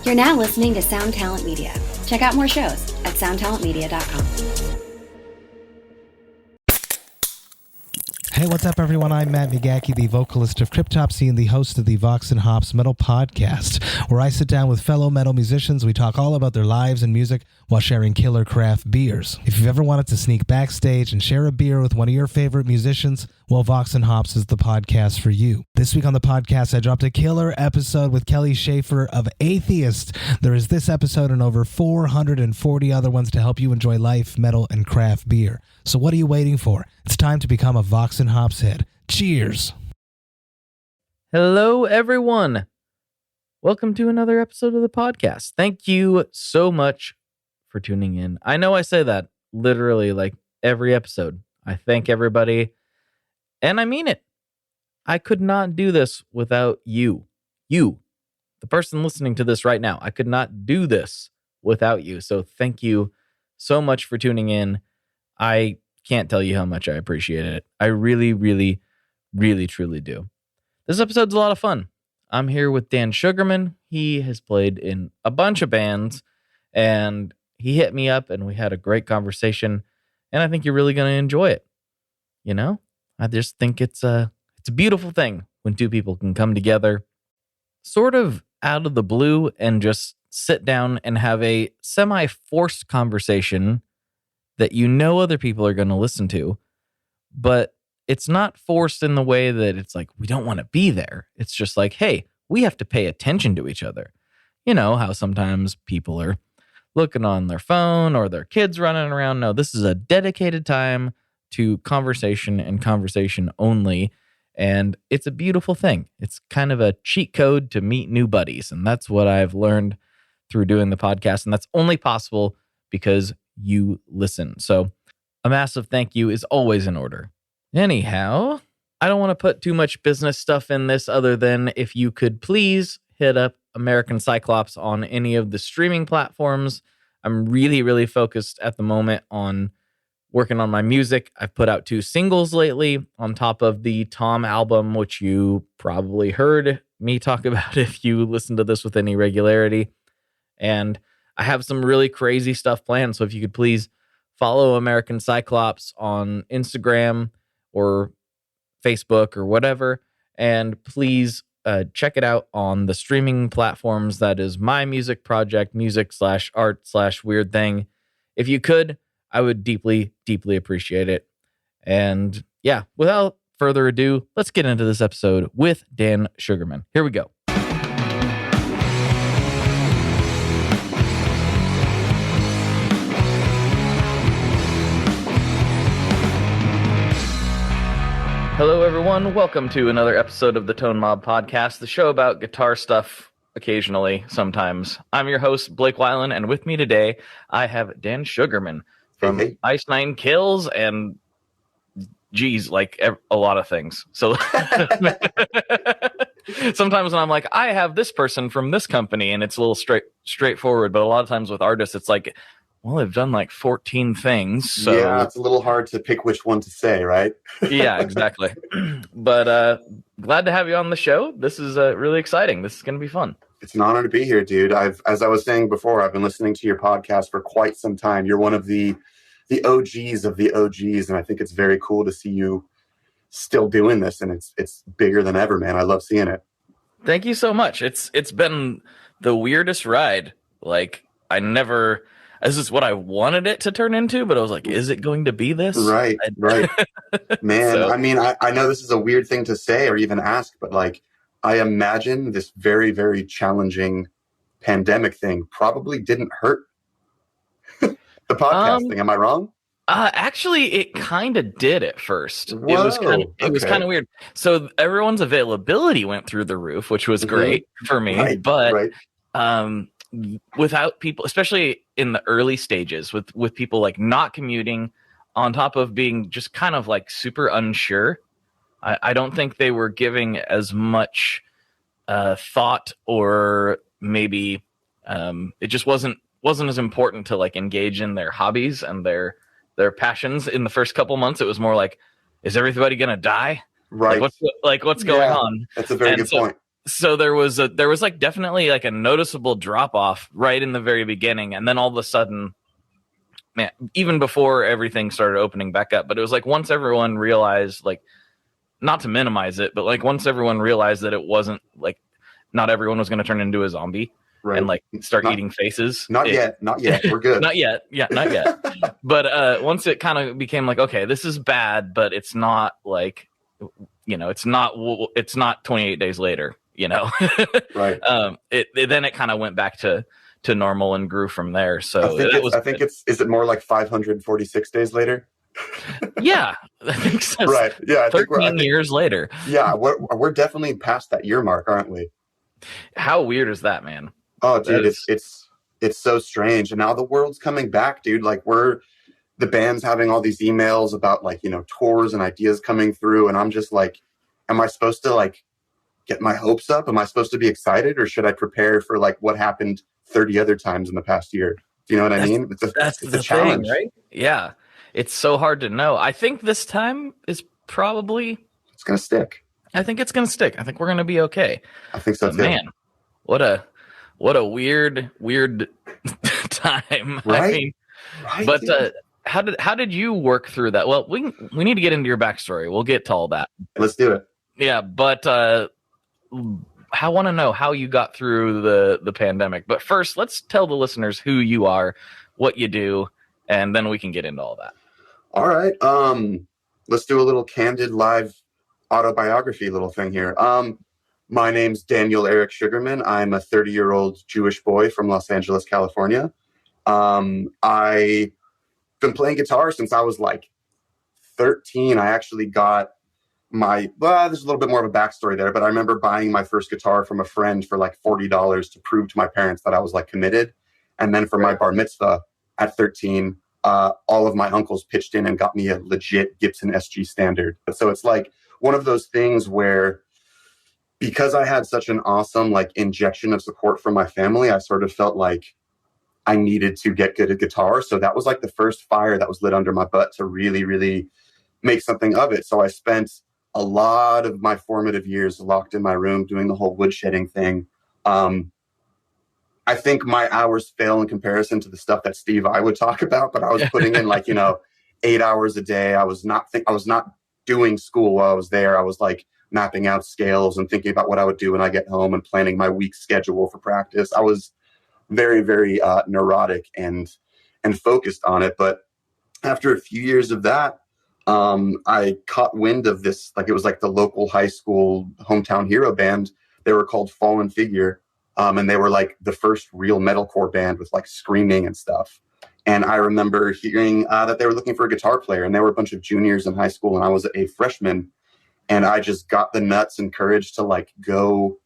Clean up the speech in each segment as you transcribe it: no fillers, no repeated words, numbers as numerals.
You're now listening to Sound Talent Media. Check out more shows at soundtalentmedia.com. Hey, what's up, everyone? I'm Matt McGackie, the vocalist of Cryptopsy and the host of the Vox and Hops Metal Podcast, where I sit down with fellow metal musicians. We talk all about their lives and music while sharing killer craft beers. If you've ever wanted to sneak backstage and share a beer with one of your favorite musicians, well, Vox and Hops is the podcast for you. This week on the podcast, I dropped a killer episode with Kelly Schaefer of Atheist. There is this episode and over 440 other ones to help you enjoy life, metal, and craft beer. So what are you waiting for? It's time to become a Vox and Hops head. Cheers! Hello, everyone. Welcome to another episode of the podcast. Thank you so much for tuning in. I know I say that literally like every episode. I thank everybody, and I mean it. I could not do this without you. You, the person listening to this right now. I could not do this without you. So thank you so much for tuning in. I can't tell you how much I appreciate it. I really, really, really, truly do. This episode's a lot of fun. I'm here with Dan Sugarman. He has played in a bunch of bands, and he hit me up, and we had a great conversation, and I think you're really going to enjoy it. You know, I just think it's a beautiful thing when two people can come together sort of out of the blue and just sit down and have a semi-forced conversation that you know other people are going to listen to, but it's not forced in the way that it's like, we don't want to be there. It's just like, hey, we have to pay attention to each other. You know how sometimes people are looking on their phone or their kids running around. No, this is a dedicated time to conversation and conversation only. And it's a beautiful thing. It's kind of a cheat code to meet new buddies. And that's what I've learned through doing the podcast. And that's only possible because you listen. So a massive thank you is always in order. Anyhow, I don't want to put too much business stuff in this other than if you could please hit up American Cyclops on any of the streaming platforms. I'm really, really focused at the moment on working on my music. I've put out 2 singles lately on top of the Tom album, which you probably heard me talk about if you listen to this with any regularity. And I have some really crazy stuff planned. So if you could please follow American Cyclops on Instagram or Facebook or whatever, and please check it out on the streaming platforms. That is my music project, music/art/weird thing. If you could, I would deeply, deeply appreciate it. And yeah, without further ado, let's get into this episode with Dan Sugarman. Here we go. Hello, everyone. Welcome to another episode of the Tone Mob Podcast, the show about guitar stuff occasionally, sometimes. I'm your host, Blake Weiland, and with me today, I have Dan Sugarman from Ice Nine Kills and, geez, like a lot of things. So sometimes when I'm like, I have this person from this company, and it's a little straightforward, but a lot of times with artists, it's like, well, they've done like 14 things. So yeah, it's a little hard to pick which one to say, right? Yeah, exactly. But glad to have you on the show. This is really exciting. This is going to be fun. It's an honor to be here, dude. As I was saying before, I've been listening to your podcast for quite some time. You're one of the OGs of the OGs, and I think it's very cool to see you still doing this, and it's bigger than ever, man. I love seeing it. Thank you so much. It's been the weirdest ride. Like, this is what I wanted it to turn into, but I was like, is it going to be this? Right. Man, so. I mean, I know this is a weird thing to say or even ask, but like, I imagine this very, very challenging pandemic thing probably didn't hurt the podcast thing. Am I wrong? Actually, it kind of did at first. Whoa, it was kind of weird. So everyone's availability went through the roof, which was great for me. But without people, especially in the early stages, with people like not commuting, on top of being just kind of like super unsure, I don't think they were giving as much thought, or maybe it just wasn't as important to like engage in their hobbies and their passions in the first couple months. It was more like, is everybody gonna die? Right. Like, what's going on? That's a very good point. So there was like definitely like a noticeable drop off right in the very beginning, and then all of a sudden, man, even before everything started opening back up, but it was like once everyone realized, like, not to minimize it, but like once everyone realized that it wasn't like not everyone was going to turn into a zombie and like start eating faces. Not yet. We're good. Not yet. Yeah, not yet. But once it kind of became like, okay, this is bad, but it's not like, it's not 28 days later, Right. Then it kind of went back to normal and grew from there. So I think is it more like 546 days later? Yeah, I think so. Right. Yeah. I 13 years later. Yeah. We're definitely past that year mark, aren't we? How weird is that, man? Oh, dude, it's so strange. And now the world's coming back, dude. Like the band's having all these emails about like, tours and ideas coming through. And I'm just like, am I supposed to like get my hopes up? Am I supposed to be excited, or should I prepare for like what happened 30 other times in the past year? Do you know what I mean? That's a challenge, right? Yeah. It's so hard to know. I think this time is probably... It's going to stick. I think it's going to stick. I think we're going to be okay. I think so, too. Man, what a weird time. Right? I mean, right, but how did you work through that? Well, we need to get into your backstory. We'll get to all that. Let's do it. Yeah, but I want to know how you got through the pandemic. But first, let's tell the listeners who you are, what you do, and then we can get into all that. All right. Let's do a little candid live autobiography little thing here. My name's Daniel Eric Sugarman. I'm a 30-year-old Jewish boy from Los Angeles, California. I've been playing guitar since I was like 13. I actually got there's a little bit more of a backstory there, but I remember buying my first guitar from a friend for like $40 to prove to my parents that I was like committed. And then for my bar mitzvah at 13, all of my uncles pitched in and got me a legit Gibson SG Standard. So it's like one of those things where, because I had such an awesome like injection of support from my family, I sort of felt like I needed to get good at guitar. So that was like the first fire that was lit under my butt to really, really make something of it. So I spent a lot of my formative years locked in my room doing the whole woodshedding thing. I think my hours fail in comparison to the stuff that Steve I would talk about, but I was putting in like, 8 hours a day. I was not doing school while I was there. I was like mapping out scales and thinking about what I would do when I get home and planning my week's schedule for practice. I was very, very neurotic and focused on it. But after a few years of that, I caught wind of this, like it was like the local high school hometown hero band. They were called Fallen Figure. And they were like the first real metalcore band with like screaming and stuff. And I remember hearing that they were looking for a guitar player, and they were a bunch of juniors in high school, and I was a freshman. And I just got the nuts and courage to like go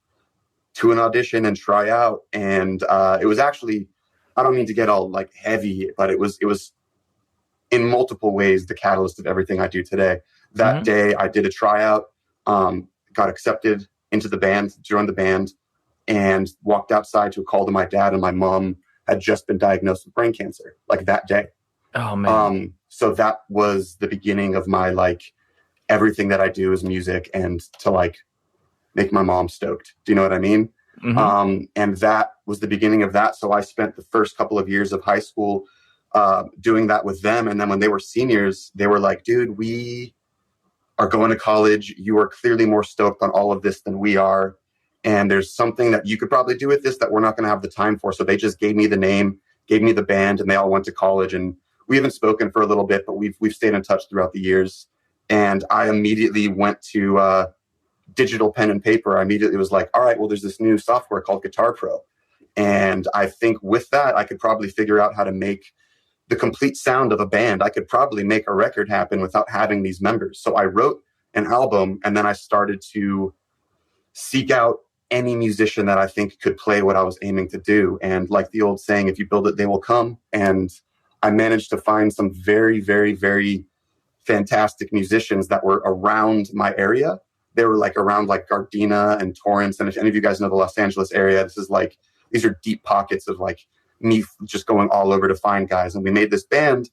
to an audition and try out. And it was actually, I don't mean to get all like heavy, but it was in multiple ways the catalyst of everything I do today. That day I did a tryout, got accepted into the band, joined the band, and walked outside to a call to my dad, and my mom had just been diagnosed with brain cancer like that day. Oh man. So that was the beginning of my like everything that I do is music, and to like make my mom stoked. Do you know what I mean? Mm-hmm. And that was the beginning of that. So I spent the first couple of years of high school doing that with them. And then when they were seniors, they were like, dude, we are going to college. You are clearly more stoked on all of this than we are. And there's something that you could probably do with this that we're not going to have the time for. So they just gave me the name, gave me the band, and they all went to college. And we haven't spoken for a little bit, but we've stayed in touch throughout the years. And I immediately went to digital pen and paper. I immediately was like, all right, well, there's this new software called Guitar Pro. And I think with that, I could probably figure out how to make the complete sound of a band. I could probably make a record happen without having these members. So I wrote an album, and then I started to seek out any musician that I think could play what I was aiming to do. And like the old saying, if you build it, they will come. And I managed to find some very, very, very fantastic musicians that were around my area. They were like around like Gardena and Torrance. And if any of you guys know the Los Angeles area, these are deep pockets of like me just going all over to find guys. And we made this band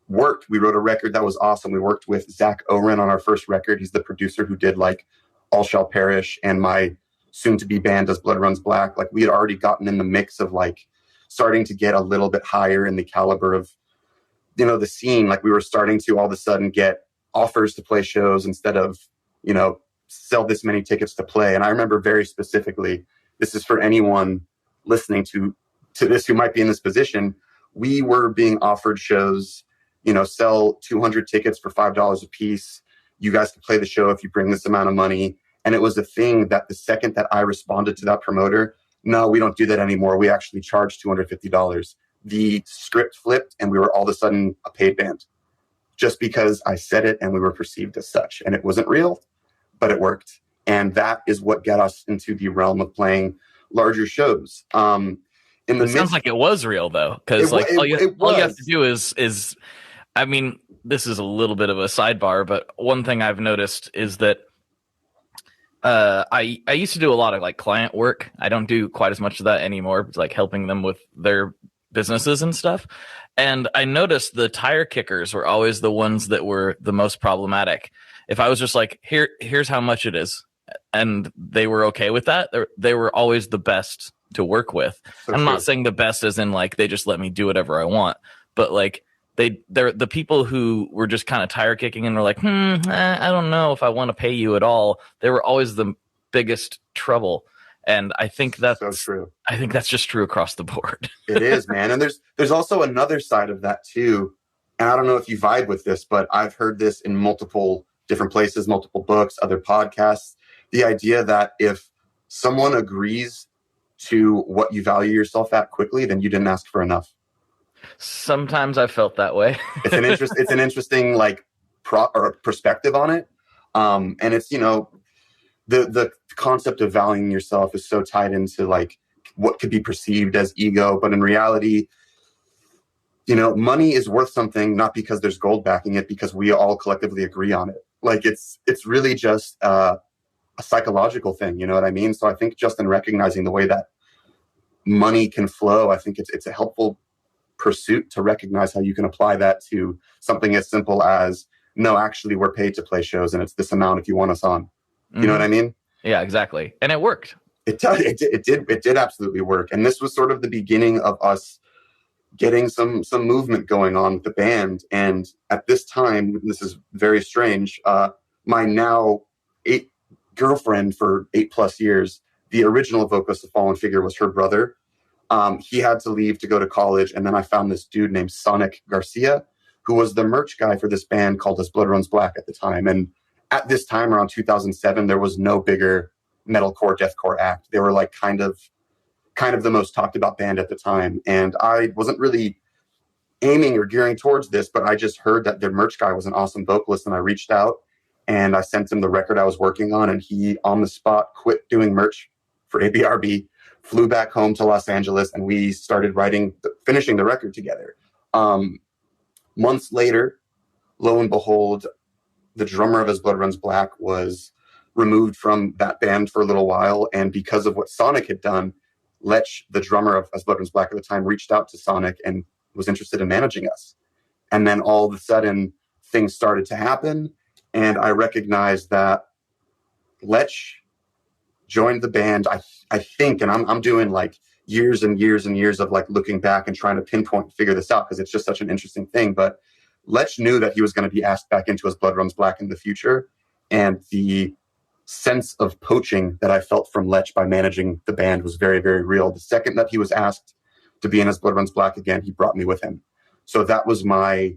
work. We wrote a record that was awesome. We worked with Zach Oren on our first record. He's the producer who did like All Shall Perish and my soon to be band As Blood Runs Black. Like we had already gotten in the mix of like starting to get a little bit higher in the caliber of, the scene. Like we were starting to all of a sudden get offers to play shows instead of, sell this many tickets to play. And I remember very specifically, this is for anyone listening to this who might be in this position. We were being offered shows, sell 200 tickets for $5 a piece. You guys can play the show if you bring this amount of money. And it was a thing that the second that I responded to that promoter, no, we don't do that anymore. We actually charge $250. The script flipped and we were all of a sudden a paid band just because I said it and we were perceived as such. And it wasn't real, but it worked. And that is what got us into the realm of playing larger shows. It sounds like it was real though, because like all you have to do is, I mean, this is a little bit of a sidebar, but one thing I've noticed is that I used to do a lot of like client work. I don't do quite as much of that anymore. It's like helping them with their businesses and stuff. And I noticed the tire kickers were always the ones that were the most problematic. If I was just like, here's how much it is, and they were okay with that, they were always the best to work with. So I'm not saying the best as in like they just let me do whatever I want, but like they're the people who were just kind of tire kicking and were like, I don't know if I want to pay you at all. They were always the biggest trouble. And I think that's so true. I think that's just true across the board. It is, man. And there's also another side of that too. And I don't know if you vibe with this, but I've heard this in multiple different places, multiple books, other podcasts. The idea that if someone agrees to what you value yourself at quickly, then you didn't ask for enough. Sometimes I felt that way. It's an interesting like perspective on it. And it's, the concept of valuing yourself is so tied into like what could be perceived as ego, but in reality, money is worth something, not because there's gold backing it, because we all collectively agree on it. Like it's really just a psychological thing, you know what I mean? So I think just in recognizing the way that money can flow, I think it's a helpful pursuit to recognize how you can apply that to something as simple as, no, actually we're paid to play shows and it's this amount if you want us on. You know what I mean? Yeah, exactly. And it worked. It did absolutely work. And this was sort of the beginning of us getting some movement going on with the band. And at this time, this is very strange, my now girlfriend for 8+ years, the original vocalist of Fallen Figure was her brother. He had to leave to go to college. And then I found this dude named Sonic Garcia, who was the merch guy for this band called As Blood Runs Black at the time. And at this time, around 2007, there was no bigger metalcore, deathcore act. They were like kind of the most talked about band at the time. And I wasn't really aiming or gearing towards this, but I just heard that their merch guy was an awesome vocalist. And I reached out and I sent him the record I was working on. And he, on the spot, quit doing merch for ABRB, flew back home to Los Angeles, and we started finishing the record together. Months later, lo and behold, the drummer of As Blood Runs Black was removed from that band for a little while. And because of what Sonic had done, Lech, the drummer of As Blood Runs Black at the time, reached out to Sonic and was interested in managing us. And then all of a sudden, things started to happen. And I recognized that Lech joined the band, I think, and I'm doing like years and years and years of like looking back and trying to pinpoint, figure this out, because it's just such an interesting thing. But Lech knew that he was going to be asked back into As Blood Runs Black in the future. And the sense of poaching that I felt from Lech by managing the band was very, very real. The second that he was asked to be in As Blood Runs Black again, he brought me with him. So that was my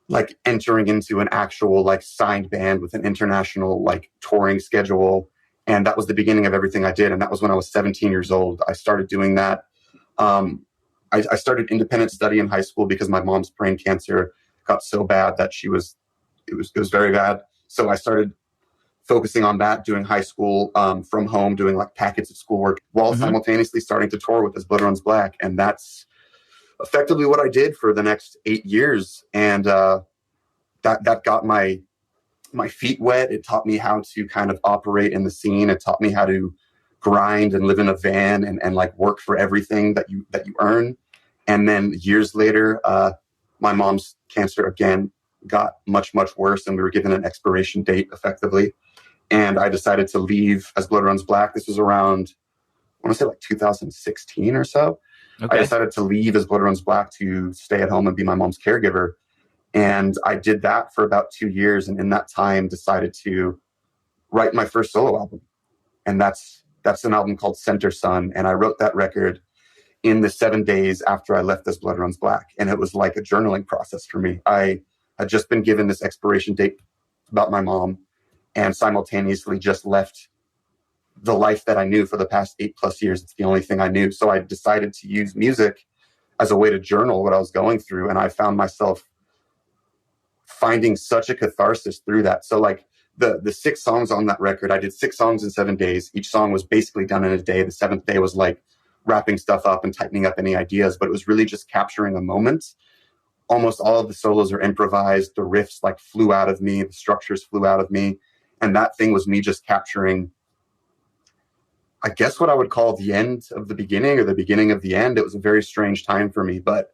like entering into an actual like signed band with an international like touring schedule. And that was the beginning of everything I did. And that was when I was 17 years old. I started doing that. I started independent study in high school because my mom's brain cancer got so bad that it was very bad. So I started focusing on that, doing high school from home, doing like packets of schoolwork while simultaneously starting to tour with As Blood Runs Black. And that's effectively what I did for the next 8 years. And that got my feet wet. It taught me how to kind of operate in the scene. It taught me how to grind and live in a van and like work for everything that you earn. And then years later, my mom's cancer again got much, much worse, and we were given an expiration date effectively. And I decided to leave As Blood Runs Black. This was around, I want to say like 2016 or so. Okay. I decided to leave As Blood Runs Black to stay at home and be my mom's caregiver. And I did that for about 2 years. And in that time, decided to write my first solo album. And that's an album called Center Sun. And I wrote that record in the 7 days after I left As Blood Runs Black. And it was like a journaling process for me. I had just been given this expiration date about my mom and simultaneously just left the life that I knew for the past 8+ years. It's the only thing I knew. So I decided to use music as a way to journal what I was going through. And I found myself finding such a catharsis through that. So like the 6 songs on that record, I did 6 songs in 7 days. Each song was basically done in a day. The 7th day was like wrapping stuff up and tightening up any ideas, but it was really just capturing a moment. Almost all of the solos are improvised. The riffs like flew out of me. The structures flew out of me. And that thing was me just capturing, I guess, what I would call the end of the beginning or the beginning of the end. It was a very strange time for me, but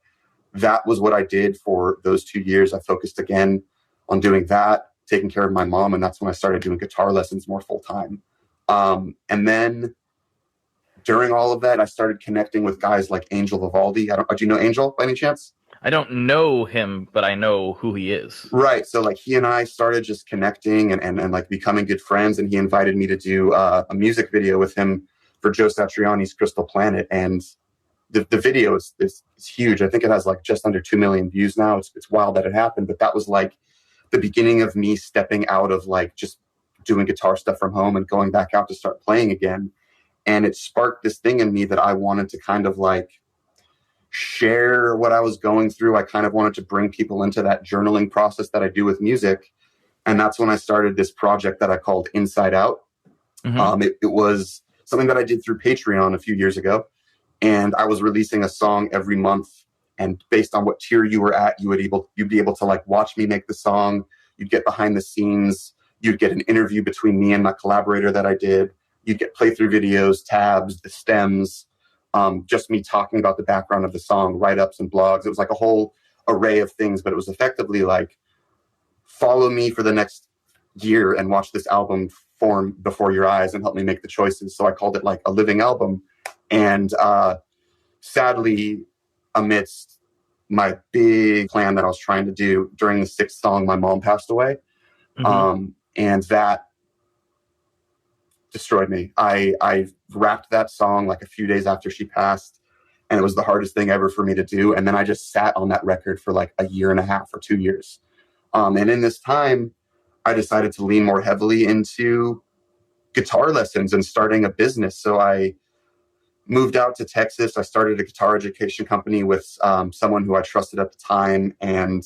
that was what I did for those 2 years. I focused again on doing that, taking care of my mom. And that's when I started doing guitar lessons more full time. And then during all of that, I started connecting with guys like Angel Vivaldi. Do you know Angel by any chance? I don't know him, but I know who he is. Right. So like he and I started just connecting and like becoming good friends. And he invited me to do a music video with him for Joe Satriani's Crystal Planet. And the video is huge. I think it has like just under 2 million views now. It's wild that it happened. But that was like the beginning of me stepping out of like just doing guitar stuff from home and going back out to start playing again. And it sparked this thing in me that I wanted to kind of like share what I was going through. I kind of wanted to bring people into that journaling process that I do with music. And that's when I started this project that I called Inside Out. Mm-hmm. It was something that I did through Patreon a few years ago. And I was releasing a song every month. And based on what tier you were at, you'd be able to like watch me make the song. You'd get behind the scenes. You'd get an interview between me and my collaborator that I did. You'd get playthrough videos, tabs, the stems, just me talking about the background of the song, write-ups and blogs. It was like a whole array of things, but it was effectively like, follow me for the next year and watch this album form before your eyes and help me make the choices. So I called it like a living album. And sadly, amidst my big plan that I was trying to do during the 6th song, my mom passed away. Mm-hmm. And that destroyed me. I wrapped that song like a few days after she passed, and it was the hardest thing ever for me to do. And then I just sat on that record for like a year and a half or 2 years. And in this time, I decided to lean more heavily into guitar lessons and starting a business. So I moved out to Texas. I started a guitar education company with someone who I trusted at the time and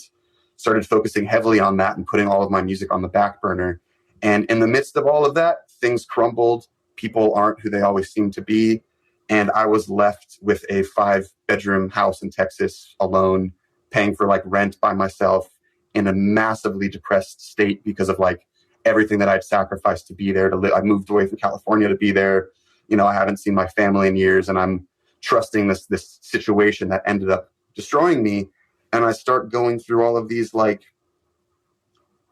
started focusing heavily on that and putting all of my music on the back burner. And in the midst of all of that, things crumbled. People aren't who they always seem to be. And I was left with a 5-bedroom house in Texas alone, paying for like rent by myself in a massively depressed state because of like everything that I'd sacrificed to be there to live. I moved away from California to be there. You know, I haven't seen my family in years, and I'm trusting this situation that ended up destroying me. And I start going through all of these like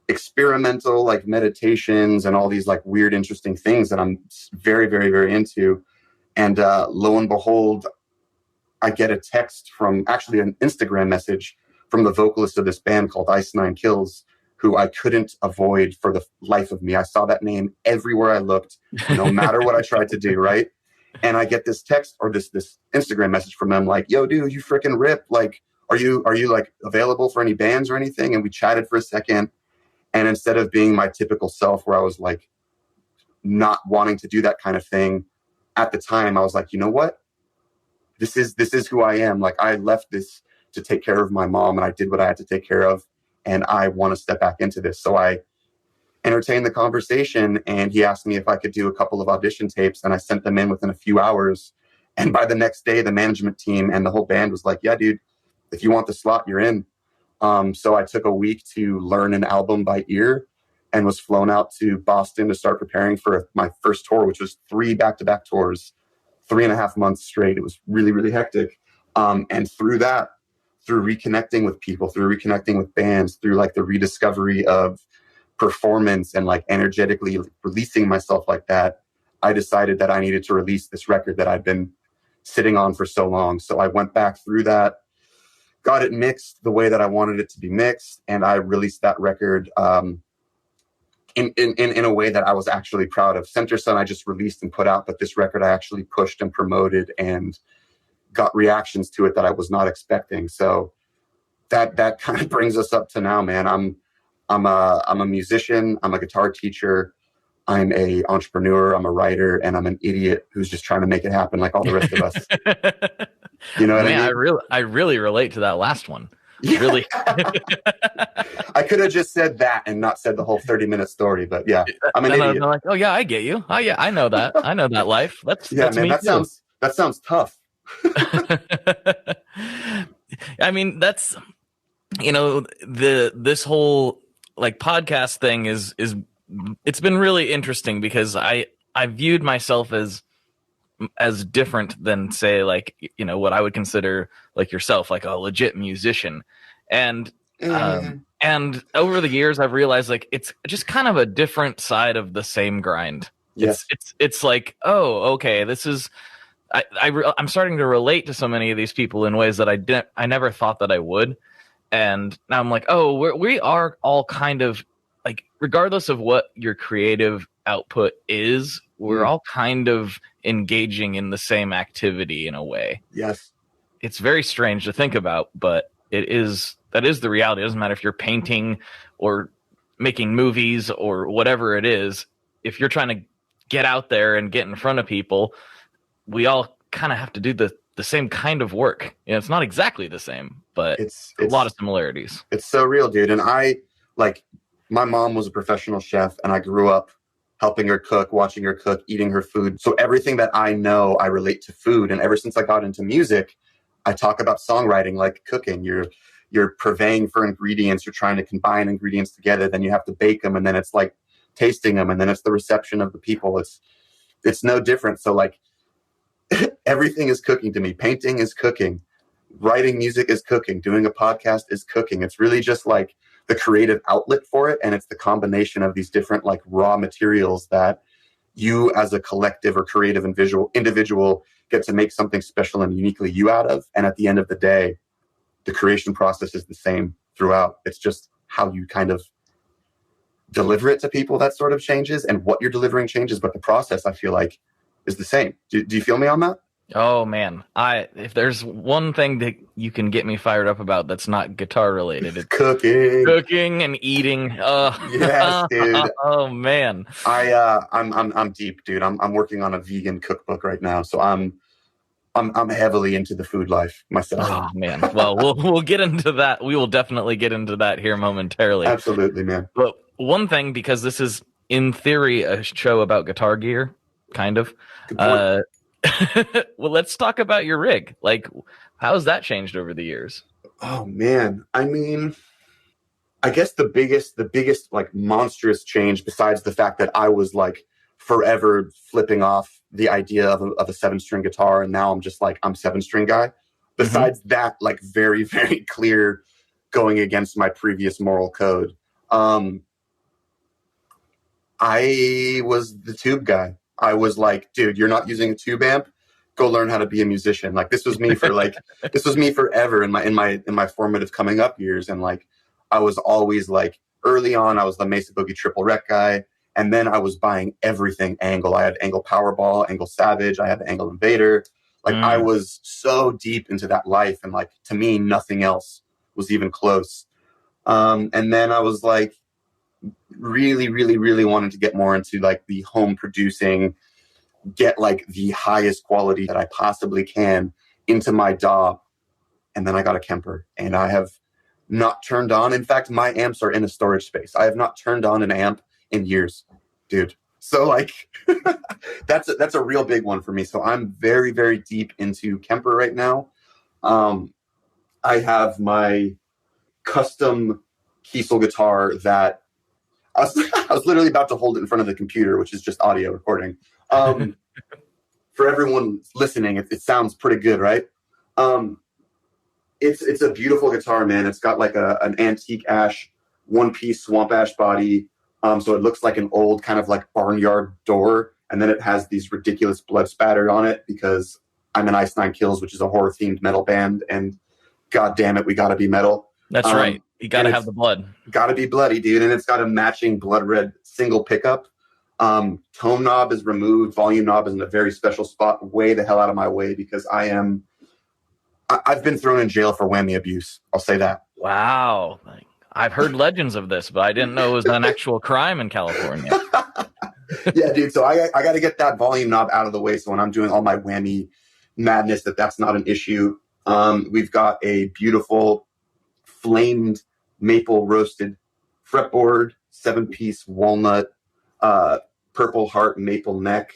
experimental like meditations and all these like weird, interesting things that I'm very, very, very into. And lo and behold, I get a text from actually an Instagram message from the vocalist of this band called Ice Nine Kills, who I couldn't avoid for the life of me. I saw that name everywhere I looked, no matter what I tried to do, right? And I get this text or this Instagram message from them like, yo, dude, you freaking rip. Like, are you like available for any bands or anything? And we chatted for a second. And instead of being my typical self where I was like not wanting to do that kind of thing, at the time I was like, you know what? This is who I am. Like, I left this to take care of my mom, and I did what I had to take care of. And I want to step back into this. So I entertained the conversation, and he asked me if I could do a couple of audition tapes, and I sent them in within a few hours. And by the next day, the management team and the whole band was like, yeah, dude, if you want the slot, you're in. So I took a week to learn an album by ear and was flown out to Boston to start preparing for my first tour, which was 3 back-to-back tours, 3.5 months straight. It was really, really hectic. And through that, through reconnecting with people, through reconnecting with bands, through like the rediscovery of performance and like energetically releasing myself like that, I decided that I needed to release this record that I'd been sitting on for so long. So I went back through that, got it mixed the way that I wanted it to be mixed, and I released that record in a way that I was actually proud of. Center Sun I just released and put out, but this record I actually pushed and promoted and got reactions to it that I was not expecting. So that kind of brings us up to now, man. I'm a musician, I'm a guitar teacher, I'm a entrepreneur, I'm a writer, and I'm an idiot who's just trying to make it happen like all the rest of us. You know what I mean? I really relate to that last one. Yeah. Really. I could have just said that and not said the whole 30-minute story, but yeah, I'm an idiot. Like, oh yeah, I get you. Oh yeah, I know that. I know that life. That's man. Me that sounds tough. I mean, that's, you know, this whole like podcast thing is it's been really interesting because I viewed myself as different than, say, like, you know, what I would consider like yourself, like a legit musician. And over the years I've realized like it's just kind of a different side of the same grind. Yes. It's like, oh, okay, this is I'm starting to relate to so many of these people in ways that I never thought that I would. And now I'm like, oh, we are all kind of like, regardless of what your creative output is, we're all kind of engaging in the same activity in a way. Yes. It's very strange to think about, but that is the reality. It doesn't matter if you're painting or making movies or whatever it is. If you're trying to get out there and get in front of people, we all kind of have to do the same kind of work. You know, it's not exactly the same, but it's a lot of similarities. It's so real, dude. And my mom was a professional chef, and I grew up helping her cook, watching her cook, eating her food. So everything that I know, I relate to food. And ever since I got into music, I talk about songwriting like cooking. You're purveying for ingredients. You're trying to combine ingredients together. Then you have to bake them, and then it's like tasting them, and then it's the reception of the people. It's no different. So like everything is cooking to me. Painting is cooking. Writing music is cooking. Doing a podcast is cooking. It's really just like the creative outlet for it. And it's the combination of these different like raw materials that you as a collective or creative and visual individual get to make something special and uniquely you out of. And at the end of the day, the creation process is the same throughout. It's just how you kind of deliver it to people that sort of changes, and what you're delivering changes, but the process, I feel like, is the same. Do you feel me on that? Oh man, if there's one thing that you can get me fired up about that's not guitar related, it's cooking and eating. Yes, dude. Oh man, I'm deep, dude. I'm working on a vegan cookbook right now, so I'm heavily into the food life myself. Oh man, well we'll get into that. We will definitely get into that here momentarily. Absolutely, man. But one thing, because this is in theory a show about guitar gear, kind of. Well, let's talk about your rig. Like, how's that changed over the years? Oh man, I mean, I guess the biggest like monstrous change, besides the fact that I was like forever flipping off the idea of a 7-string guitar, and now I'm just like, I'm 7-string guy. Besides that, like very, very clear going against my previous moral code. I was the tube guy. I was like, dude, you're not using a tube amp? Go learn how to be a musician. Like, this was me for this was me forever in my formative coming up years. And like, I was always like, early on, I was the Mesa Boogie triple rec guy. And then I was buying everything Angle. I had Angle Powerball, Angle Savage. I had the Angle Invader. Like, I was so deep into that life. And like, to me, nothing else was even close. And then I was like, really, really, really wanted to get more into like the home producing, get like the highest quality that I possibly can into my DAW. And then I got a Kemper, and I have not turned on. In fact, my amps are in a storage space. I have not turned on an amp in years, dude. So like, that's a real big one for me. So I'm very, very deep into Kemper right now. I have my custom Kiesel guitar that I was literally about to hold it in front of the computer, which is just audio recording. For everyone listening, it sounds pretty good, right? It's a beautiful guitar, man. It's got like an antique ash, one-piece swamp ash body, So it looks like an old kind of like barnyard door. And then it has these ridiculous blood spatter on it because I'm in Ice Nine Kills, which is a horror themed metal band. And God damn it, we got to be metal. That's right. You got to have the blood. Got to be bloody, dude. And it's got a matching blood red single pickup. Tone knob is removed. Volume knob is in a very special spot. Way the hell out of my way because I've been thrown in jail for whammy abuse. I'll say that. Wow. I've heard legends of this, but I didn't know it was an actual crime in California. Yeah, dude. So I got to get that volume knob out of the way. So when I'm doing all my whammy madness, that's not an issue. We've got a beautiful flamed maple roasted fretboard, 7-piece walnut, purple heart maple neck.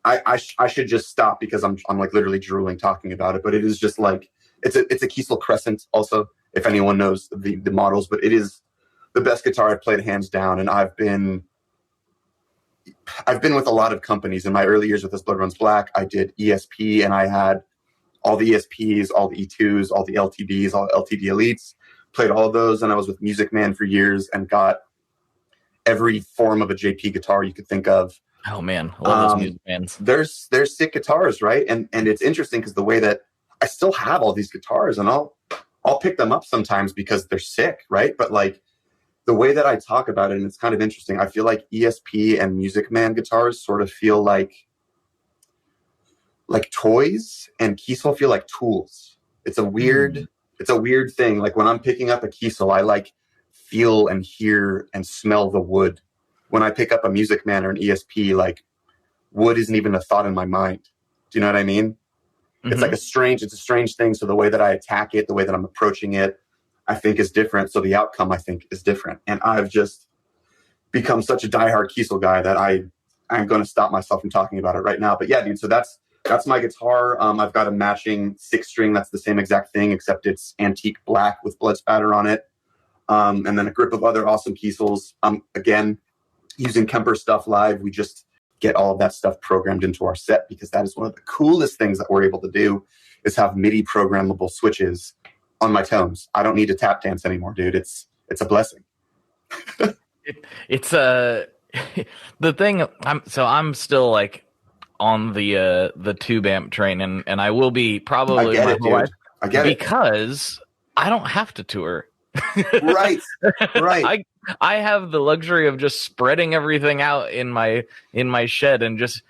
I should just stop because I'm like literally drooling talking about it, but it is just like it's a Kiesel Crescent also, if anyone knows the models, but it is the best guitar I've played hands down. And I've been with a lot of companies. In my early years with This Blood Runs Black, I did ESP and I had all the ESPs, all the E2s, all the LTDs, all the LTD Elites, played all of those. And I was with Music Man for years and got every form of a JP guitar you could think of. Oh man, I love those Music Mans. There's sick guitars, right? And it's interesting because the way that I still have all these guitars and I'll pick them up sometimes because they're sick, right? But like the way that I talk about it, and it's kind of interesting, I feel like ESP and Music Man guitars sort of feel like toys, and Kiesel feel like tools. It's a weird thing. Like when I'm picking up a Kiesel, I like feel and hear and smell the wood. When I pick up a Music Man or an ESP, like wood isn't even a thought in my mind. Do you know what I mean? Mm-hmm. It's like it's a strange thing. So the way that I attack it, the way that I'm approaching it, I think is different. So the outcome I think is different. And I've just become such a diehard Kiesel guy that I'm going to stop myself from talking about it right now. But yeah, dude, so that's my guitar. I've got a matching 6-string. That's the same exact thing, except it's antique black with blood spatter on it. And then a grip of other awesome Kiesels. Again, using Kemper stuff live, we just get all of that stuff programmed into our set because that is one of the coolest things that we're able to do is have MIDI programmable switches on my tones. I don't need to tap dance anymore, dude. It's a blessing. It's the thing. I'm still like on the tube amp train, and I will be probably my whole life. I get it because I don't have to tour. Right. I have the luxury of just spreading everything out in my shed and just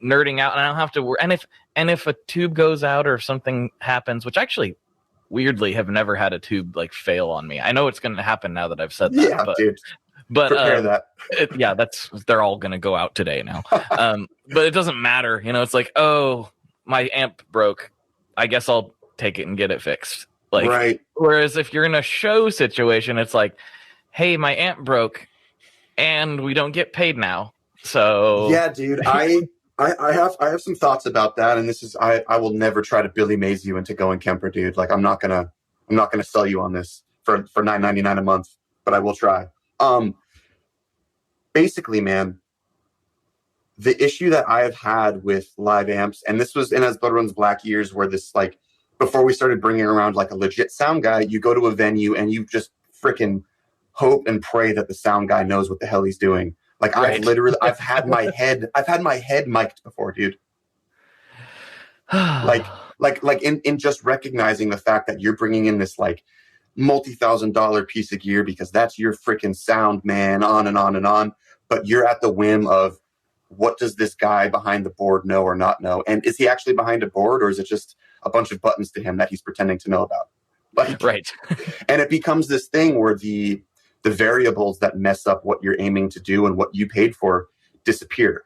nerding out, and I don't have to worry. And if a tube goes out or if something happens, which actually weirdly have never had a tube like fail on me. I know it's going to happen now that I've said that. Yeah, dude. But prepare that. They're all going to go out today now. But it doesn't matter. It's like, oh, my amp broke. I guess I'll take it and get it fixed. Like, right. Whereas if you're in a show situation, it's like, hey, my amp broke and we don't get paid now. So yeah, dude, I have some thoughts about that. And this is, I will never try to Billy Mays you into going Kemper, dude. Like I'm not gonna sell you on this for $9.99 a month, but I will try. Basically, man, the issue that I have had with live amps, and this was in As Blood Runs Black years where this, like, before we started bringing around like a legit sound guy, you go to a venue and you just freaking hope and pray that the sound guy knows what the hell he's doing. Like right. I've had my head mic'd before, dude. like in just recognizing the fact that you're bringing in this like multi-$1,000 piece of gear because that's your freaking sound, man, on and on and on. But you're at the whim of what does this guy behind the board know or not know? And is he actually behind a board, or is it just a bunch of buttons to him that he's pretending to know about? Like, right. And it becomes this thing where the variables that mess up what you're aiming to do and what you paid for disappear.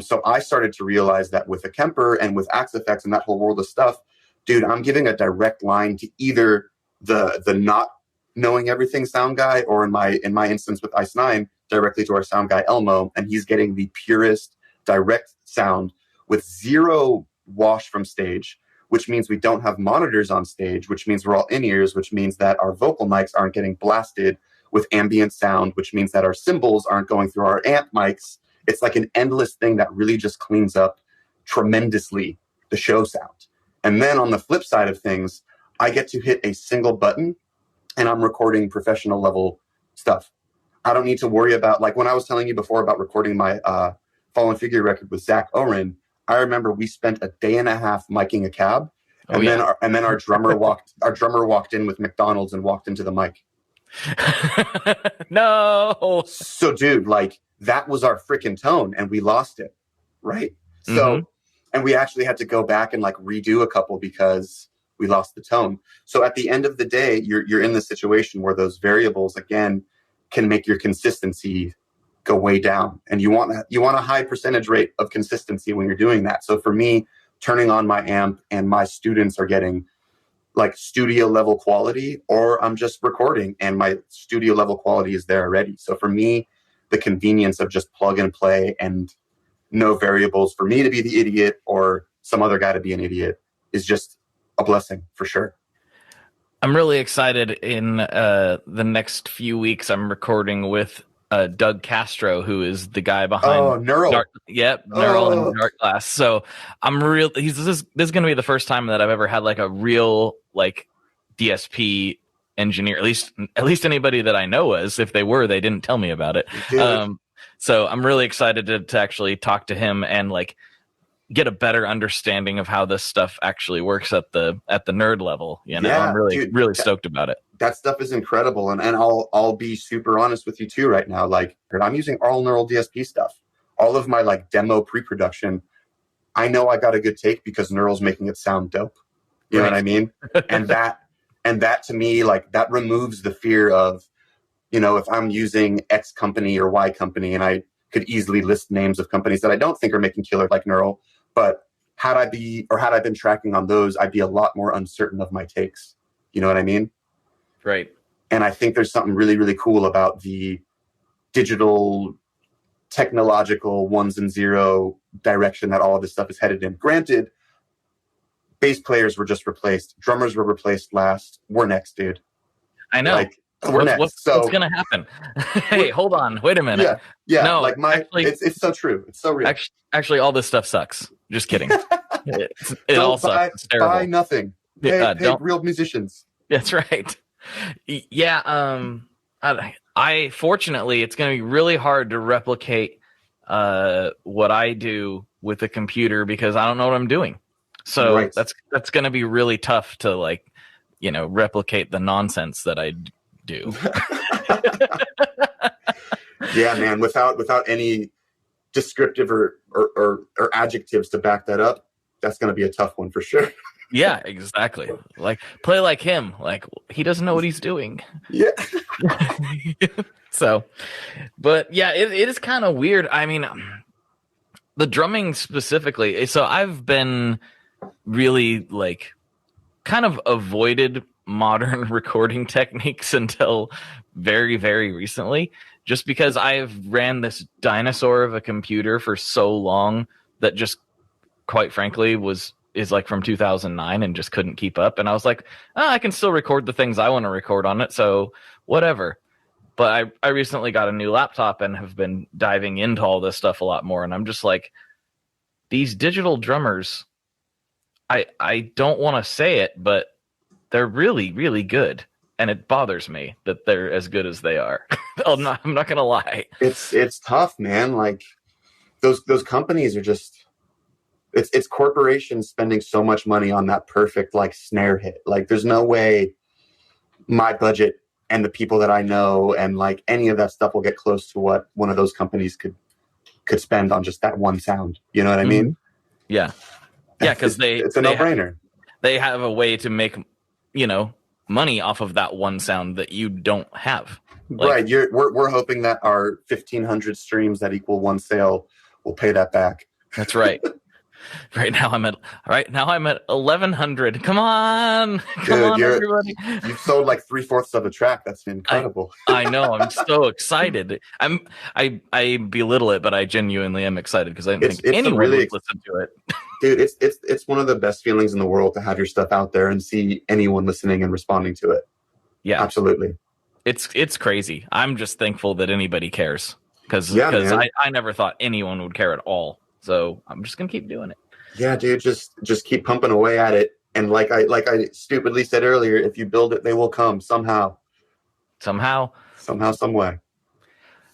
So I started to realize that with a Kemper and with Axe Effects and that whole world of stuff, dude, I'm giving a direct line to either the not knowing everything sound guy, or in my instance with Ice 9, directly to our sound guy Elmo, and he's getting the purest direct sound with zero wash from stage, which means we don't have monitors on stage, which means we're all in-ears, which means that our vocal mics aren't getting blasted with ambient sound, which means that our cymbals aren't going through our amp mics. It's like an endless thing that really just cleans up tremendously the show sound. And then on the flip side of things, I get to hit a single button and I'm recording professional level stuff. I don't need to worry about, like when I was telling you before about recording my Fallen Figure record with Zach Oren, I remember we spent a day and a half miking a cab. And then our drummer walked in with McDonald's and walked into the mic. No. So dude, like that was our freaking tone and we lost it. Right. So, and we actually had to go back and like redo a couple because we lost the tone. So at the end of the day, you're in the situation where those variables again can make your consistency go way down. And you want a high percentage rate of consistency when you're doing that. So for me, turning on my amp and my students are getting like studio level quality, or I'm just recording and my studio level quality is there already. So for me, the convenience of just plug and play and no variables for me to be the idiot or some other guy to be an idiot is just a blessing for sure. I'm really excited. In the next few weeks, I'm recording with Doug Castro, who is the guy behind Neural. Neural and Dark Glass. So I'm real. This is going to be the first time that I've ever had like a real like DSP engineer. At least anybody that I know was. If they were, they didn't tell me about it. So I'm really excited to actually talk to him and like get a better understanding of how this stuff actually works at the nerd level. You know, yeah, I'm really stoked about it. That stuff is incredible. And I'll be super honest with you too right now. Like I'm using all Neural DSP stuff. All of my like demo pre-production, I know I got a good take because Neural's making it sound dope. You know what I mean? and that to me, like that removes the fear of, you know, if I'm using X company or Y company, and I could easily list names of companies that I don't think are making killer like Neural, but had I been tracking on those, I'd be a lot more uncertain of my takes. You know what I mean? Right. And I think there's something really, really cool about the digital technological ones and zero direction that all of this stuff is headed in. Granted, bass players were just replaced. Drummers were replaced last. We're next, dude. I know. Like, we're next. What's going to happen? Hey, hold on. Wait a minute. Yeah. No, like it's so true. It's so real. Actually, all this stuff sucks. Just kidding. It all sucks. It's terrible. Buy nothing. Pay real musicians. That's right. Yeah. I fortunately, it's going to be really hard to replicate what I do with a computer because I don't know what I'm doing. So that's going to be really tough to like, you know, replicate the nonsense that I do. Yeah, man. Without any descriptive or adjectives to back that up, that's going to be a tough one for sure. Yeah, exactly. Like play like him. Like he doesn't know what he's doing. Yeah. So, but yeah, it is kind of weird. I mean, the drumming specifically. So I've been really like kind of avoided modern recording techniques until very, very recently, just because I've ran this dinosaur of a computer for so long that just quite frankly is like from 2009 and just couldn't keep up. And I was like, I can still record the things I want to record on it. So whatever. But I recently got a new laptop and have been diving into all this stuff a lot more. And I'm just like, these digital drummers, I don't want to say it, but they're really, really good. And it bothers me that they're as good as they are. I'm not going to lie. It's tough, man. Like those companies are just, it's corporations spending so much money on that perfect like snare hit. Like there's no way my budget and the people that I know and like any of that stuff will get close to what one of those companies could spend on just that one sound. You know what I mean? Yeah. Yeah. Cause it's a no-brainer. They have a way to make, you know, money off of that one sound that you don't have. Like, right. We're hoping that our 1,500 streams that equal one sale will pay that back. That's right. Right now I'm at 1,100. Come on, everybody! You've sold like 3/4 of a track. That's incredible. I know. I'm so excited. I belittle it, but I genuinely am excited because I didn't think anyone would listen to it. Dude, it's one of the best feelings in the world to have your stuff out there and see anyone listening and responding to it. Yeah, absolutely. It's crazy. I'm just thankful that anybody cares because I never thought anyone would care at all. So I'm just gonna keep doing it. Yeah, dude, just keep pumping away at it. And like I stupidly said earlier, if you build it, they will come somehow, some way.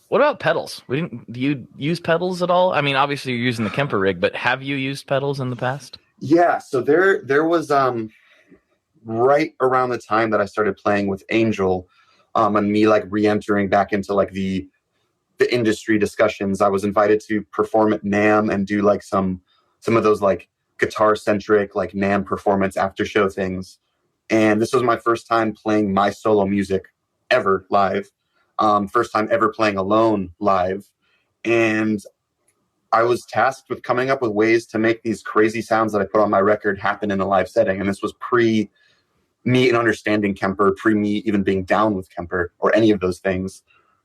What about pedals? Do you use pedals at all? I mean, obviously you're using the Kemper rig, but have you used pedals in the past? Yeah, so there was right around the time that I started playing with Angel, and me like re-entering back into like the industry discussions, I was invited to perform at NAMM and do like some of those like guitar centric like NAMM performance after show things. And this was my first time playing my solo music ever live. First time ever playing alone live. And I was tasked with coming up with ways to make these crazy sounds that I put on my record happen in a live setting. And this was pre me and understanding Kemper, pre me even being down with Kemper or any of those things.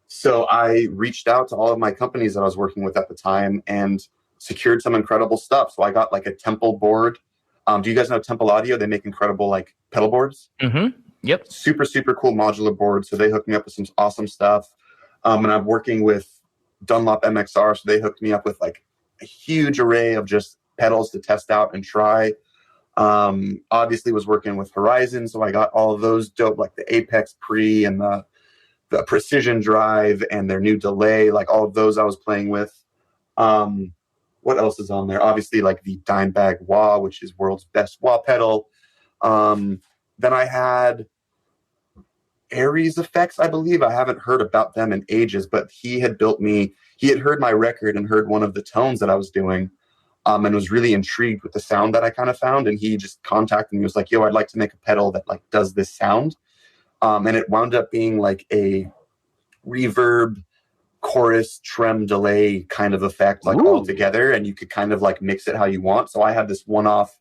So I reached out to all of my companies that I was working with at the time and secured some incredible stuff. So I got like a Temple board. Do you guys know Temple Audio? They make incredible like pedal boards. Mm-hmm. Yep. Super, super cool modular board. So they hooked me up with some awesome stuff. And I'm working with Dunlop MXR. So they hooked me up with like a huge array of just pedals to test out and try. Obviously was working with Horizon. So I got all of those dope, like the Apex Pre and the Precision Drive and their new delay, like all of those I was playing with. What else is on there? Obviously, like the Dimebag Wah, which is world's best wah pedal. Then I had Aries Effects, I believe. I haven't heard about them in ages, but he had heard my record and heard one of the tones that I was doing, and was really intrigued with the sound that I kind of found. And he just contacted me, was like, yo, I'd like to make a pedal that like does this sound. And it wound up being like a reverb, chorus, trem, delay kind of effect, like all together. And you could kind of like mix it how you want. So I had this one-off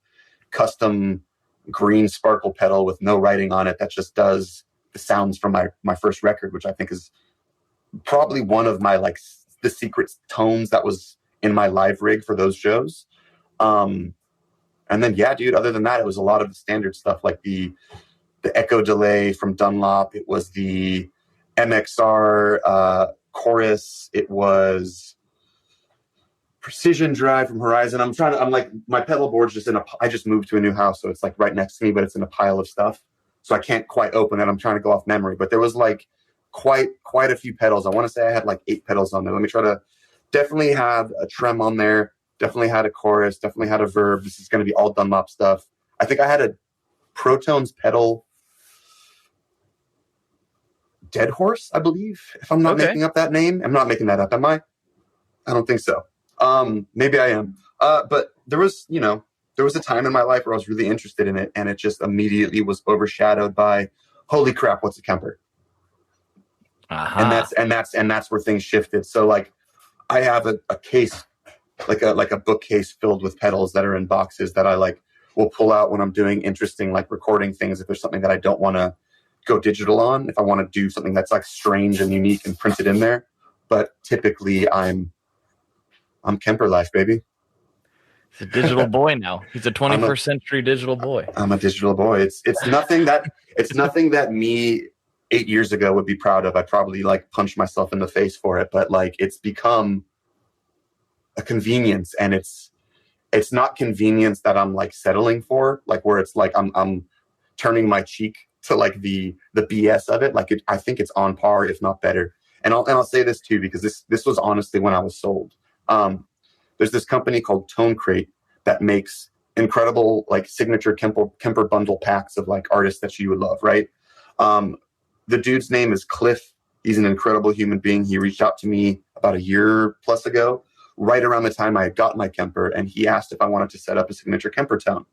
custom green sparkle pedal with no writing on it that just does the sounds from my first record, which I think is probably one of my like the secret tones that was in my live rig for those shows. And then, yeah, dude, other than that, it was a lot of the standard stuff like the echo delay from Dunlop. It was the MXR chorus. It was Precision Drive from Horizon. I'm like, my pedal board's just I just moved to a new house, so it's like right next to me, but it's in a pile of stuff. So I can't quite open it. I'm trying to go off memory, but there was like quite a few pedals. I want to say I had like 8 pedals on there. Let me try to definitely have a trem on there. Definitely had a chorus. Definitely had a verb. This is going to be all Dunlop stuff. I think I had a Protones pedal Dead Horse, I believe, if I'm not making up that name. I'm not making that up, am I? I don't think so. Maybe I am. But there was a time in my life where I was really interested in it, and it just immediately was overshadowed by, holy crap, what's a Kemper? Uh-huh. And that's where things shifted. So like, I have a case, like a bookcase filled with pedals that are in boxes that I like will pull out when I'm doing interesting like recording things. If there's something that I don't want to go digital on, if I want to do something that's like strange and unique and print it in there. But typically I'm Kemper life, baby. He's a digital boy now. He's a 21st century digital boy. I'm a digital boy. It's nothing that me 8 years ago would be proud of. I'd probably like punch myself in the face for it, but like it's become a convenience, and it's not convenience that I'm like settling for, like where it's like I'm turning my cheek to like the BS of it. Like I think it's on par, if not better. And I'll say this too, because this was honestly when I was sold. There's this company called Tone Crate that makes incredible like signature Kemper bundle packs of like artists that you would love, right? The dude's name is Cliff. He's an incredible human being. He reached out to me about a year plus ago, right around the time I had gotten my Kemper, and he asked if I wanted to set up a signature Kemper tone.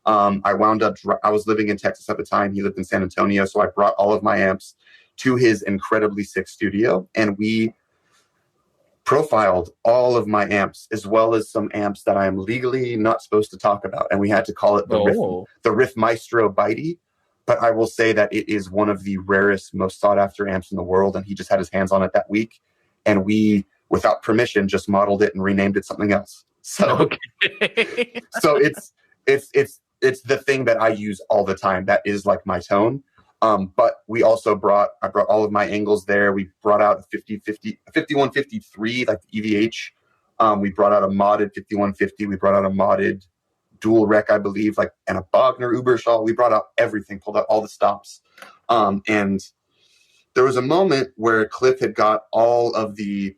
I was living in Texas at the time. He lived in San Antonio. So I brought all of my amps to his incredibly sick studio, and we profiled all of my amps, as well as some amps that I am legally not supposed to talk about. And we had to call it the Riff Maestro Bitey. But I will say that it is one of the rarest, most sought after amps in the world. And he just had his hands on it that week. And we, without permission, just modeled it and renamed it something else. So, so it's the thing that I use all the time. That is like my tone. But I brought all of my angles there. We brought out a 5153, like the EVH. We brought out a modded 5150. We brought out a modded dual rec, I believe, like, and a Bogner Uberschall. We brought out everything, pulled out all the stops. And there was a moment where Cliff had got all of the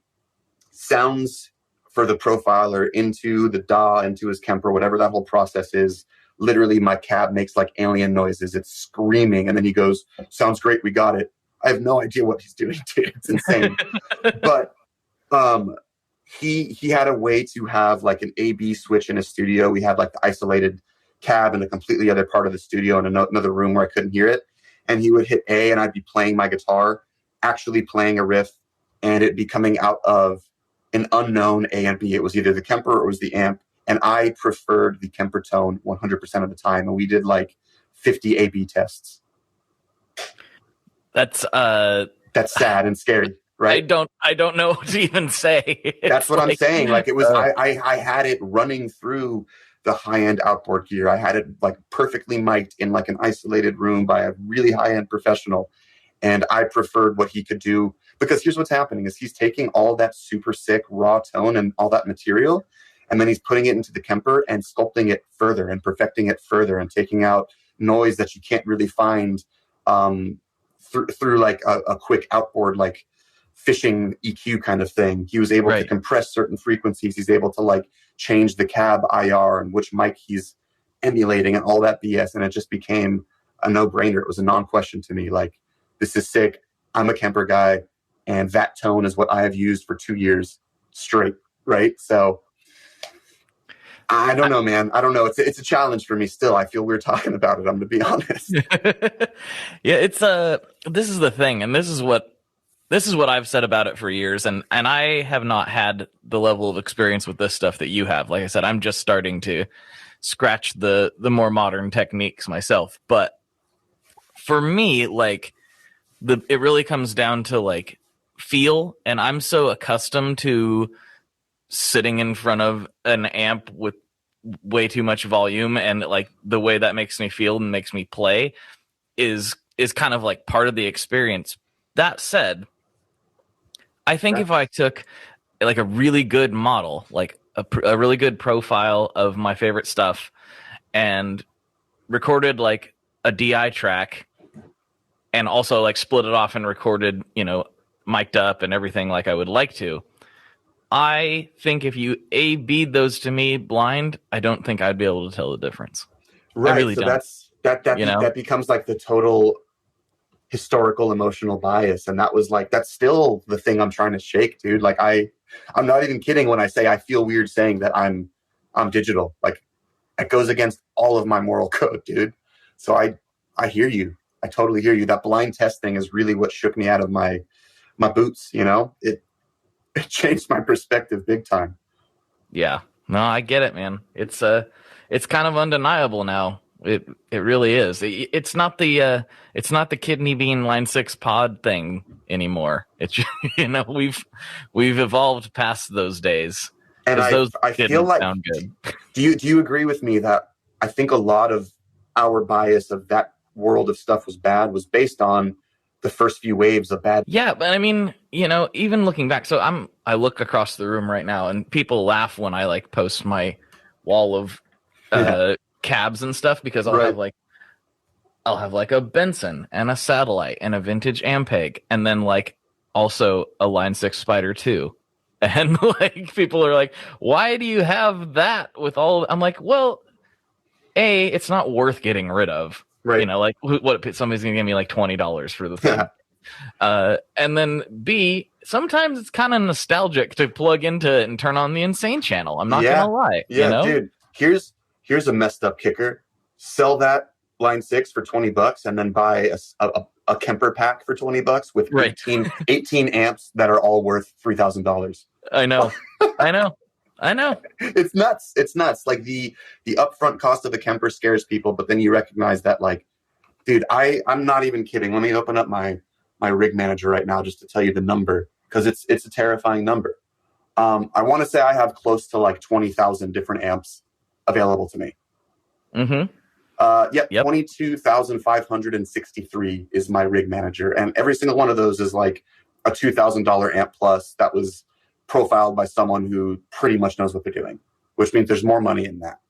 sounds for the profiler into the DAW, into his Kemper, whatever that whole process is. Literally, my cab makes like alien noises. It's screaming. And then he goes, sounds great. We got it. I have no idea what he's doing, dude. It's insane. But he had a way to have like an A/B switch in his studio. We had like the isolated cab in a completely other part of the studio in another room where I couldn't hear it. And he would hit A and I'd be playing my guitar, actually playing a riff, and it'd be coming out of an unknown A and B. It was either the Kemper or it was the amp. And I preferred the Kemper tone 100% of the time. And we did like 50 A/B tests. That's sad and scary, right? I don't know what to even say. That's what I'm saying. Like it was, I had it running through the high-end outboard gear. I had it like perfectly mic'd in like an isolated room by a really high-end professional. And I preferred what he could do, because here's what's happening is he's taking all that super sick raw tone and all that material, and then he's putting it into the Kemper and sculpting it further and perfecting it further and taking out noise that you can't really find through like a quick outboard, like fishing EQ kind of thing. He was able to compress certain frequencies. He's able to like change the cab IR and which mic he's emulating and all that BS. And it just became a no-brainer. It was a non-question to me. Like, this is sick. I'm a Kemper guy. And that tone is what I have used for 2 years straight. Right. So I don't know, man. I don't know. It's a challenge for me still. I feel weird talking about it. I'm going to be honest. Yeah, it's this is the thing, and this is what I've said about it for years, and I have not had the level of experience with this stuff that you have. Like I said, I'm just starting to scratch the more modern techniques myself. But for me, like it really comes down to like feel, and I'm so accustomed to sitting in front of an amp with way too much volume, and like the way that makes me feel and makes me play is kind of like part of the experience. That said, I think if I took like a really good model, like a really good profile of my favorite stuff, and recorded like a DI track, and also like split it off and recorded, mic'd up and everything like I would like to, I think if you A/B'd those to me blind, I don't think I'd be able to tell the difference. Right. I really so don't. That becomes like the total historical emotional bias. And that's still the thing I'm trying to shake, dude. Like I'm not even kidding when I say I feel weird saying that I'm digital. Like it goes against all of my moral code, dude. So I hear you. I totally hear you. That blind test thing is really what shook me out of my boots. It changed my perspective big time. Yeah. No, I get it, man. It's kind of undeniable now. It really is. It's not the kidney bean line 6 pod thing anymore. It's we've evolved past those days. And I feel like sound good. Do you agree with me that I think a lot of our bias of that world of stuff was based on the first few waves of bad. Yeah, but I mean, even looking back, so I look across the room right now, and people laugh when I like post my wall of cabs and stuff, because I'll have like a Benson and a Satellite and a vintage Ampeg, and then like also a Line 6 Spider 2. And like people are like, why do you have that with all? I'm like, well, A, it's not worth getting rid of. Right. Like what somebody's gonna give me like $20 for the thing. And then B, sometimes it's kind of nostalgic to plug into it and turn on the Insane channel. I'm not gonna lie. Yeah, dude. Here's a messed up kicker. Sell that Line 6 for $20 and then buy a Kemper pack for $20 with 18 amps that are all worth $3,000. I know. It's nuts. Like the upfront cost of a Kemper scares people, but then you recognize that, like, dude, I'm not even kidding. Let me open up my rig manager right now just to tell you the number, because it's a terrifying number. I want to say I have close to like 20,000 different amps available to me. Mm-hmm. 22,563 is my rig manager, and every single one of those is like a $2,000 amp plus that was profiled by someone who pretty much knows what they're doing, which means there's more money in that.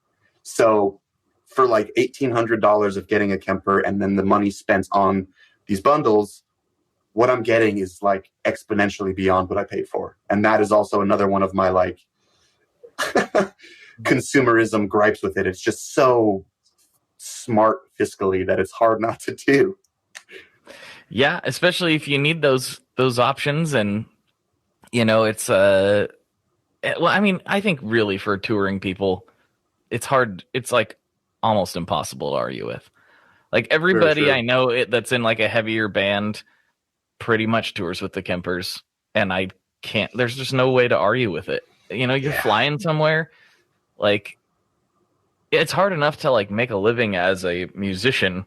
So for like $1,800 of getting a Kemper and then the money spent on these bundles, what I'm getting is like exponentially beyond what I paid for. And that is also another one of my like consumerism gripes with it. It's just so smart fiscally that it's hard not to do. Yeah, especially if you need those options, and it's well, I mean, I think really for touring people, it's hard. It's like almost impossible to argue with. Like everybody I know that's in like a heavier band pretty much tours with the Kempers, and I can't. There's just no way to argue with it. You're flying somewhere, like it's hard enough to like make a living as a musician,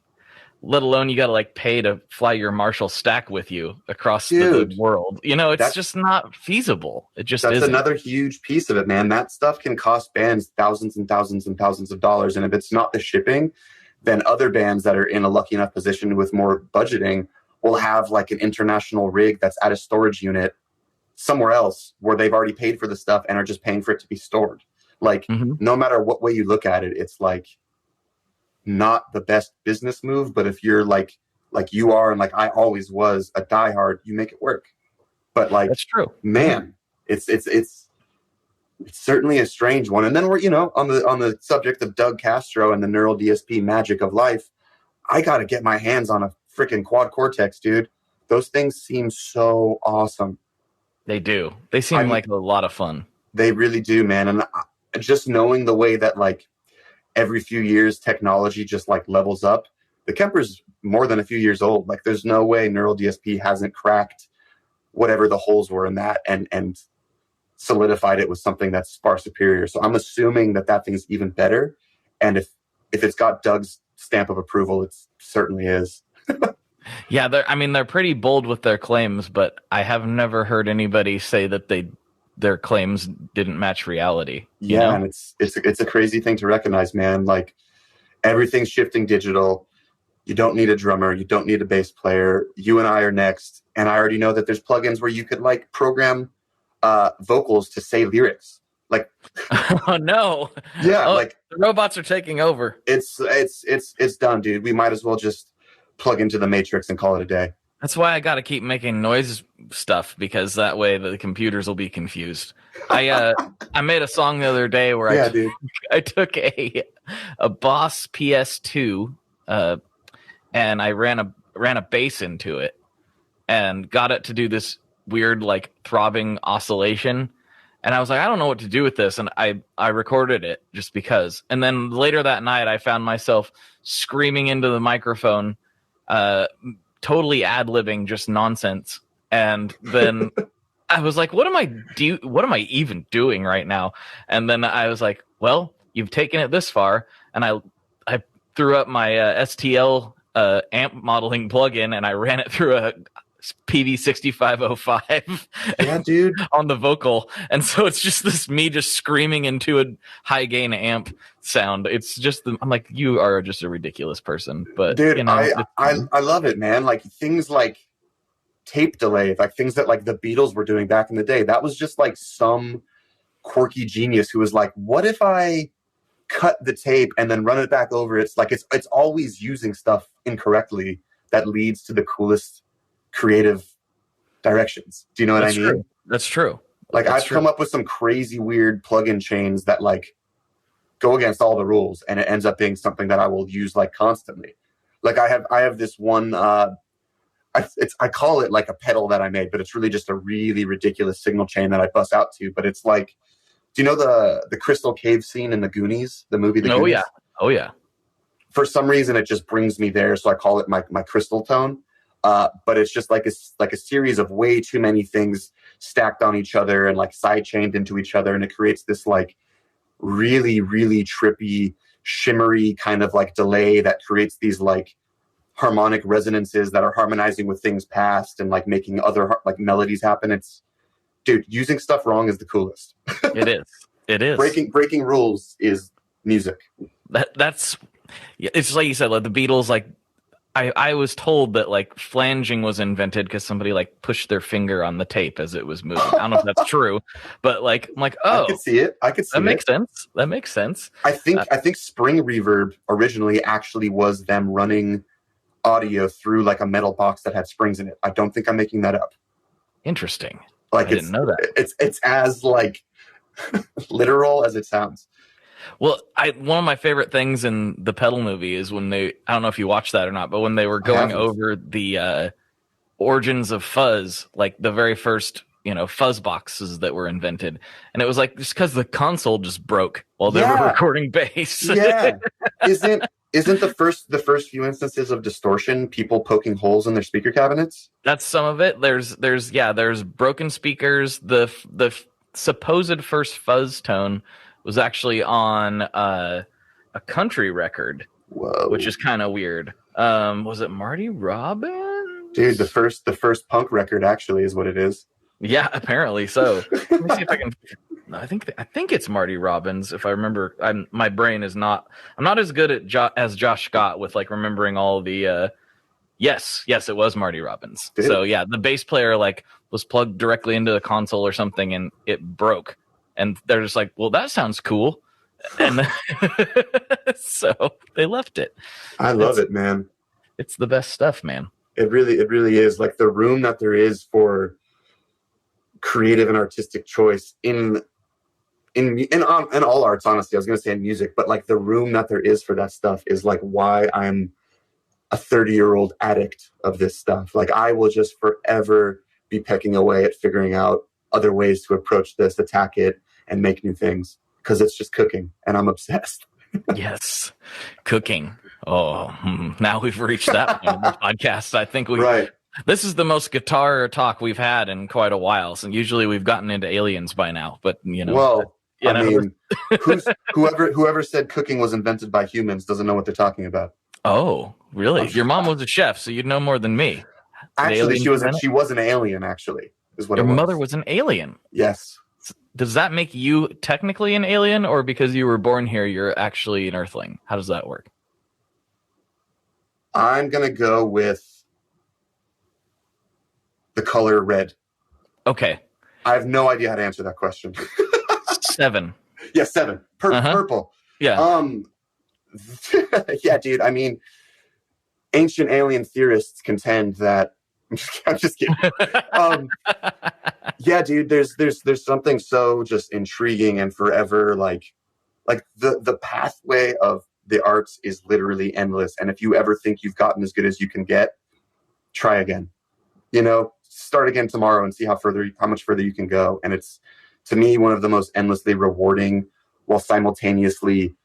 let alone you got to like pay to fly your Marshall stack with you across the world. It's just not feasible. It just that's isn't. Another huge piece of it, man. That stuff can cost bands thousands and thousands and thousands of dollars. And if it's not the shipping, then other bands that are in a lucky enough position with more budgeting will have like an international rig that's at a storage unit somewhere else where they've already paid for the stuff and are just paying for it to be stored. Like no matter what way you look at it, it's like not the best business move, but if you're like you are and like I always was a diehard, you make it work. But like that's true, man. It's certainly a strange one. And then we're on the subject of Doug Castro and the neural DSP magic of life. I got to get my hands on a freaking quad cortex, dude. Those things seem so awesome. They do. They seem like a lot of fun. They really do, man. And just knowing the way that like every few years technology just like levels up. The Kemper's more than a few years old. Like there's no way neural DSP hasn't cracked whatever the holes were in that and solidified it with something that's far superior. So I'm assuming that thing's even better. And if it's got Doug's stamp of approval, it certainly is. Yeah, they're pretty bold with their claims, but I have never heard anybody say that their claims didn't match reality. Yeah, and it's a crazy thing to recognize, man. Like everything's shifting digital. You don't need a drummer. You don't need a bass player. You and I are next. And I already know that there's plugins where you could like program vocals to say lyrics. Like, oh no, yeah, like the robots are taking over. It's done, dude. We might as well just plug into the Matrix and call it a day. That's why I got to keep making noise stuff, because that way the computers will be confused. I made a song the other day where I took a Boss PS2 and I ran a bass into it and got it to do this weird like throbbing oscillation. And I was like, I don't know what to do with this. And I recorded it just because. And then later that night, I found myself screaming into the microphone, totally ad-libbing just nonsense. And then I was like, what am I even doing right now? And then I was like, well, you've taken it this far. And I threw up my STL amp modeling plugin and I ran it through a PV6505 yeah, dude, on the vocal. And so it's just me just screaming into a high gain amp sound. It's just I'm like, you are just a ridiculous person. But dude, I love it, man. Like things like tape delay, like things that like the Beatles were doing back in the day. That was just like some quirky genius who was like, what if I cut the tape and then run it back over? It's like it's always using stuff incorrectly that leads to the coolest creative directions. Do you know what I mean? True. That's true. Like I've come up with some crazy weird plugin chains that like go against all the rules, and it ends up being something that I will use like constantly. Like I have this one I call it like a pedal that I made, but it's really just a really ridiculous signal chain that I bust out to. But it's like, do you know the Crystal Cave scene in the Goonies, the movie? Goonies? Oh yeah. For some reason, it just brings me there, so I call it my crystal tone. But it's just like a series of way too many things stacked on each other and like side chained into each other, and it creates this like really, really trippy, shimmery kind of like delay that creates these like harmonic resonances that are harmonizing with things past and like making other like melodies happen. It's, dude, using stuff wrong is the coolest. It is. Breaking rules is music. That's it's like you said, like the Beatles, like I was told that like flanging was invented because somebody like pushed their finger on the tape as it was moving. I don't know if that's true, but like I'm like, oh, I could see it. That makes sense. That makes sense. I think spring reverb originally actually was them running audio through like a metal box that had springs in it. I don't think I'm making that up. Interesting. Like, I didn't know that. It's as like literal as it sounds. Well, one of my favorite things in the Pedal movie is when I don't know if you watched that or not, but when they were going over the origins of fuzz, like the very first, fuzz boxes that were invented. And it was like, just because the console just broke while they were recording bass. Yeah. Isn't the first few instances of distortion people poking holes in their speaker cabinets? That's some of it. There's broken speakers. The supposed first fuzz tone was actually on a country record. Whoa. Which is kind of weird. Was it Marty Robbins? Dude, the first punk record actually is what it is. Yeah, apparently so. Let me see if I can. I think it's Marty Robbins. If I remember, my brain is not. I'm not as good at as Josh Scott with like remembering all the. Yes, it was Marty Robbins. So yeah, the bass player like was plugged directly into the console or something, and it broke. And they're just like, well, that sounds cool. And so they left it. I love it, man. It's the best stuff, man. It really is. Like the room that there is for creative and artistic choice in all arts, honestly. I was going to say in music, but like the room that there is for that stuff is like why I'm a 30-year-old addict of this stuff. Like I will just forever be pecking away at figuring out other ways to approach this, attack it, and make new things. Because it's just cooking, and I'm obsessed. Yes, cooking. Oh, now we've reached that point in the podcast. I think this is the most guitar talk we've had in quite a while. So usually we've gotten into aliens by now, but Well, I mean, whoever said cooking was invented by humans doesn't know what they're talking about. Oh, really? Your mom was a chef, so you'd know more than me. Actually, she was an alien. Actually, is what your it was. mother was an alien. Yes. Does that make you technically an alien, or because you were born here, you're actually an Earthling? How does that work? I'm gonna go with the color red. Okay. I have no idea how to answer that question. 7. Yeah, 7. Purple. Yeah. Yeah, dude. I mean, ancient alien theorists contend that. I'm just kidding. Yeah, dude. There's something so just intriguing and forever like the pathway of the arts is literally endless. And if you ever think you've gotten as good as you can get, try again. Start again tomorrow and see how much further you can go. And it's, to me, one of the most endlessly rewarding while simultaneously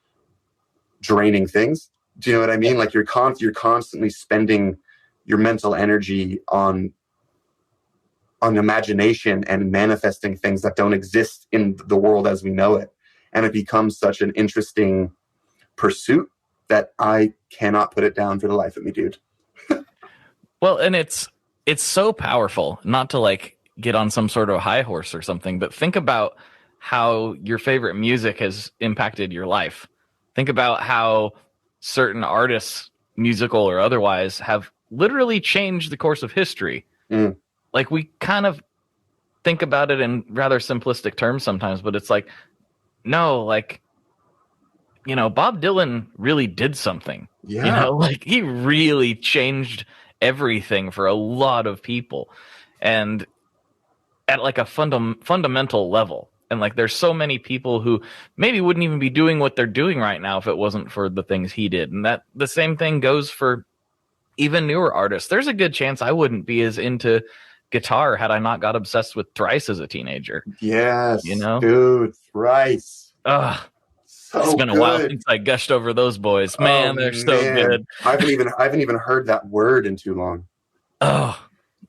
draining things. Do you know what I mean? Like you're constantly spending your mental energy on imagination and manifesting things that don't exist in the world as we know it. And it becomes such an interesting pursuit that I cannot put it down for the life of me, dude. Well, and it's so powerful, not to like get on some sort of high horse or something, but think about how your favorite music has impacted your life. Think about how certain artists, musical or otherwise, have literally changed the course of history. Like we kind of think about it in rather simplistic terms sometimes, but it's like, no, like, Bob Dylan really did something. Yeah. Like he really changed everything for a lot of people, and at like a fundamental level. And like there's so many people who maybe wouldn't even be doing what they're doing right now if it wasn't for the things he did. And that the same thing goes for even newer artists. There's a good chance I wouldn't be as into guitar had I not got obsessed with Thrice as a teenager. Yes, dude, Thrice. Ugh. So it's been a while since I gushed over those boys. Man, they're so good. I haven't even heard that word in too long. Oh,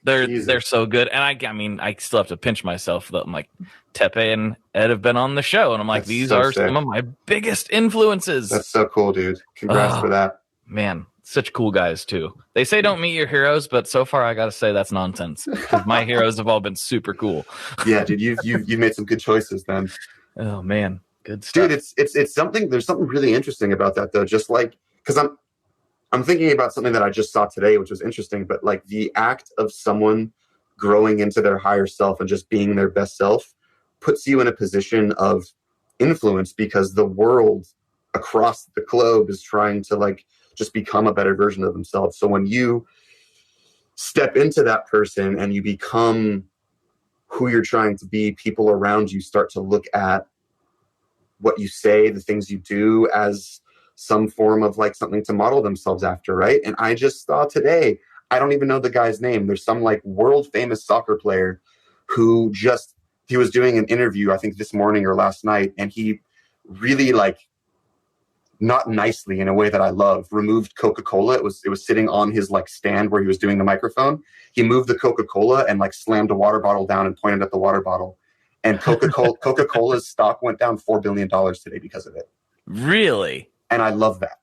they're so good. And I mean, I still have to pinch myself that I'm like, Tepe and Ed have been on the show, and I'm like, these are some of my biggest influences. That's so cool, dude. Congrats for that. Man, such cool guys too. They say don't meet your heroes, but so far I gotta say that's nonsense. Because my heroes have all been super cool. Yeah, dude, you've made some good choices then. Oh man, good stuff. Dude, it's something. There's something really interesting about that though. Just like because I'm thinking about something that I just saw today, which was interesting. But like the act of someone growing into their higher self and just being their best self puts you in a position of influence because the world across the globe is trying to like just become a better version of themselves. So when you step into that person and you become who you're trying to be, people around you start to look at what you say, the things you do, as some form of like something to model themselves after, right? And I just saw today, I don't even know the guy's name. There's some like world famous soccer player who he was doing an interview, I think this morning or last night, and he really like, not nicely in a way that I love, removed Coca-Cola. It was sitting on his like stand where he was doing the microphone. He moved the Coca-Cola and like slammed a water bottle down and pointed at the water bottle. And Coca-Cola's stock went down $4 billion today because of it. Really? And I love that.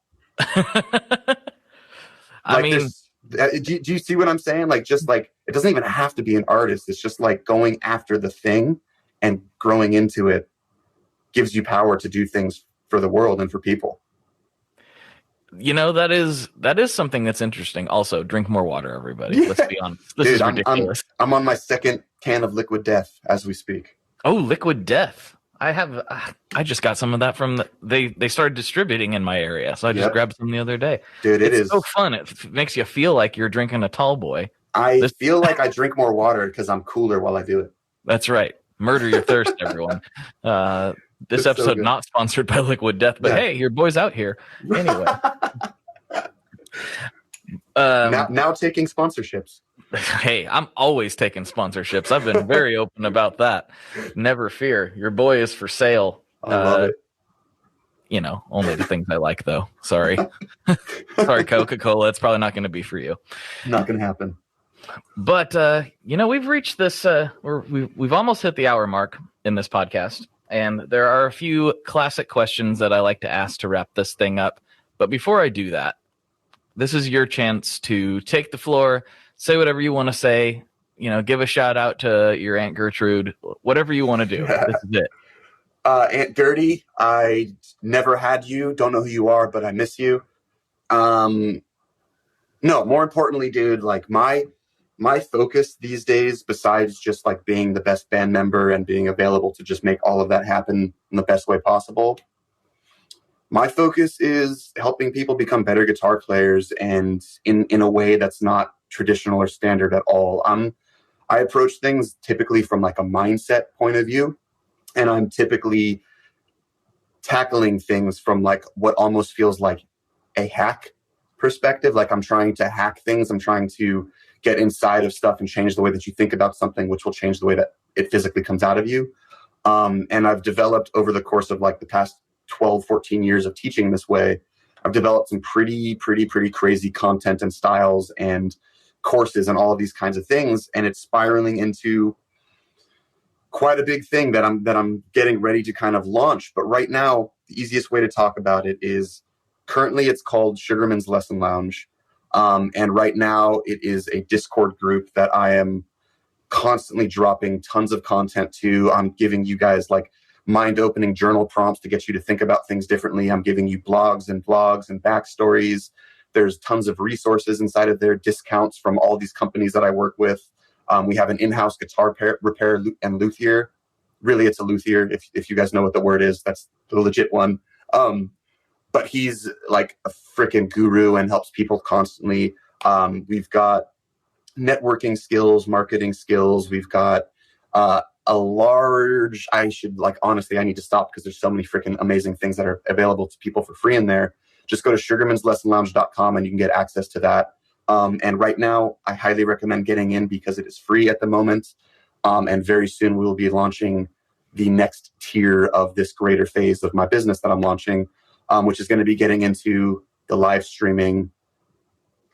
I mean, do you see what I'm saying? Like, just like, it doesn't even have to be an artist. It's just like going after the thing and growing into it gives you power to do things for the world and for people. You know, that is something that's interesting. Also, drink more water, everybody. Yeah. Let's be honest. This is ridiculous. I'm on my second can of Liquid Death as we speak. Oh, Liquid Death. I just got some of that from they started distributing in my area, so I just grabbed some the other day. Dude, it's so fun. It makes you feel like you're drinking a tall boy. I feel like I drink more water because I'm cooler while I do it. That's right. Murder your thirst, everyone. This episode not sponsored by Liquid Death, but hey, your boy's out here. Anyway. Now taking sponsorships. Hey, I'm always taking sponsorships. I've been very open about that. Never fear. Your boy is for sale. I love it. You know, only the things I like, though. Sorry. Sorry, Coca-Cola. It's probably not going to be for you. Not going to happen. But, you know, we've reached this, we've almost hit the hour mark in this podcast. And there are a few classic questions that I like to ask to wrap this thing up. But before I do that, this is your chance to take the floor, say whatever you want to say, you know, give a shout out to your Aunt Gertrude, whatever you want to do. This is it. Aunt Gertie, I never had you. Don't know who you are, but I miss you. No, more importantly, dude, like my focus these days, besides just like being the best band member and being available to just make all of that happen in the best way possible, my focus is helping people become better guitar players, and in a way that's not traditional or standard at all. I approach things typically from like a mindset point of view, and I'm typically tackling things from like what almost feels like a hack perspective. Like I'm trying to hack things. I'm trying to get inside of stuff and change the way that you think about something, which will change the way that it physically comes out of you. And I've developed over the course of like the past 12, 14 years of teaching this way, I've developed some pretty crazy content and styles and courses and all of these kinds of things. And it's spiraling into quite a big thing that I'm getting ready to kind of launch. But right now, the easiest way to talk about it is currently it's called Sugarman's Lesson Lounge. And right now it is a Discord group that I am constantly dropping tons of content to. I'm giving you guys like mind-opening journal prompts to get you to think about things differently. I'm giving you blogs and backstories. There's tons of resources inside of there, discounts from all these companies that I work with. We have an in-house guitar repair and luthier. Really, it's a luthier. If you guys know what the word is, that's the legit one. But he's like a freaking guru and helps people constantly. We've got networking skills, marketing skills. We've got a large, honestly, I need to stop because there's so many freaking amazing things that are available to people for free in there. Just go to sugarmanslessonlounge.com and you can get access to that. And right now, I highly recommend getting in because it is free at the moment. And very soon we will be launching the next tier of this greater phase of my business that I'm launching, which is going to be getting into the live streaming.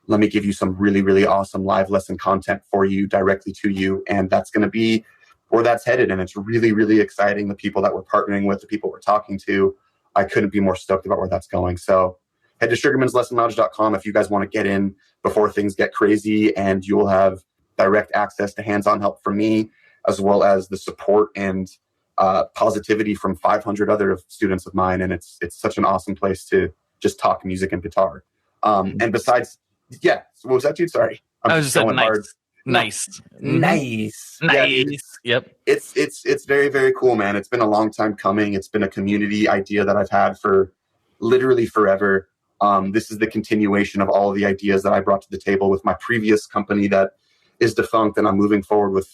Let me give you some really awesome live lesson content for you directly to you. And that's going to be where that's headed. And it's really exciting. The people that we're partnering with, the people we're talking to, I couldn't be more stoked about where that's going. So head to sugarmanslessonlounge.com if you guys want to get in before things get crazy, and you will have direct access to hands-on help from me, as well as the support and positivity from 500 other students of mine. And it's such an awesome place to just talk music and guitar. And besides, yeah, what was that, dude? Sorry. I was just going hard. Nice. Yeah, yep. It's very cool, man. It's been a long time coming. It's been a community idea that I've had for literally forever. This is the continuation of all of the ideas that I brought to the table with my previous company that is defunct, and I'm moving forward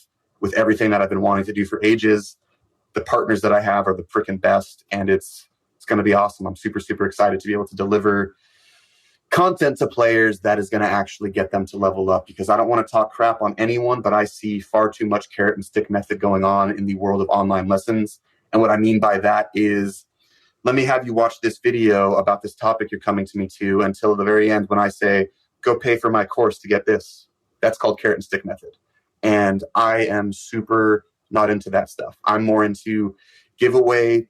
with everything that I've been wanting to do for ages. The partners that I have are the freaking best, and it's going to be awesome. I'm super, super excited to be able to deliver content to players that is going to actually get them to level up, because I don't want to talk crap on anyone, but I see far too much carrot and stick method going on in the world of online lessons. And what I mean by that is, let me have you watch this video about this topic you're coming to me to until the very end when I say, go pay for my course to get this. That's called carrot and stick method. And I am super not into that stuff. I'm more into give away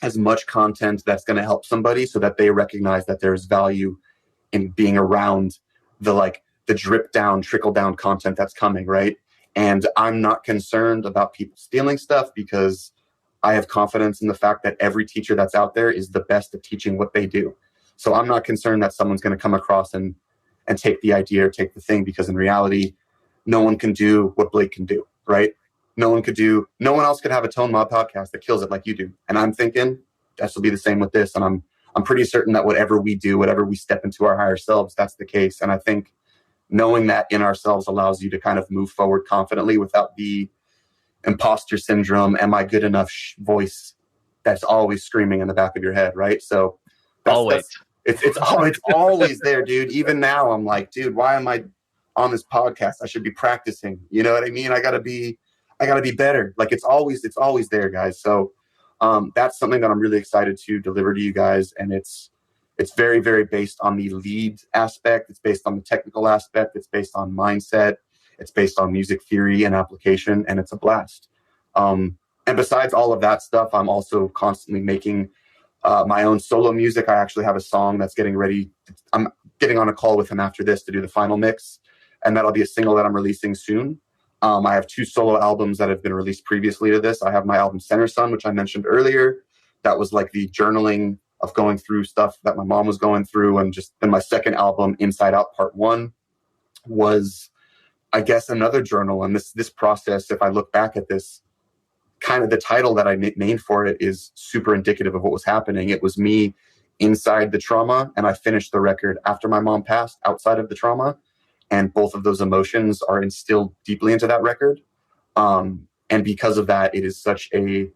as much content that's going to help somebody so that they recognize that there's value in being around the drip down, trickle down content that's coming, right? And I'm not concerned about people stealing stuff, because I have confidence in the fact that every teacher that's out there is the best at teaching what they do. So I'm not concerned that someone's going to come across and take the idea or take the thing, because in reality, no one can do what Blake can do, right? No one else could have a Tone Mob podcast that kills it like you do. And I'm thinking that will be the same with this. And I'm pretty certain that whatever we do, whatever we step into our higher selves, that's the case. And I think knowing that in ourselves allows you to kind of move forward confidently without the imposter syndrome, am I good enough voice that's always screaming in the back of your head, right? So it's always there, dude. Even now I'm like, dude, why am I on this podcast? I should be practicing. You know what I mean? I gotta be better. Like it's always there, guys. So that's something that I'm really excited to deliver to you guys. And it's very, very based on the lead aspect. It's based on the technical aspect. It's based on mindset. It's based on music theory and application, and it's a blast. And besides all of that stuff, I'm also constantly making my own solo music. I actually have a song that's getting ready. I'm getting on a call with him after this to do the final mix, and that'll be a single that I'm releasing soon. I have 2 solo albums that have been released previously to this. I have my album Center Sun, which I mentioned earlier. That was like the journaling of going through stuff that my mom was going through. And then my second album, Inside Out Part 1, was, I guess, another journal. And this process, if I look back at this, kind of the title that I named for it is super indicative of what was happening. It was me inside the trauma, and I finished the record after my mom passed, outside of the trauma. And both of those emotions are instilled deeply into that record. And because of that, it is such a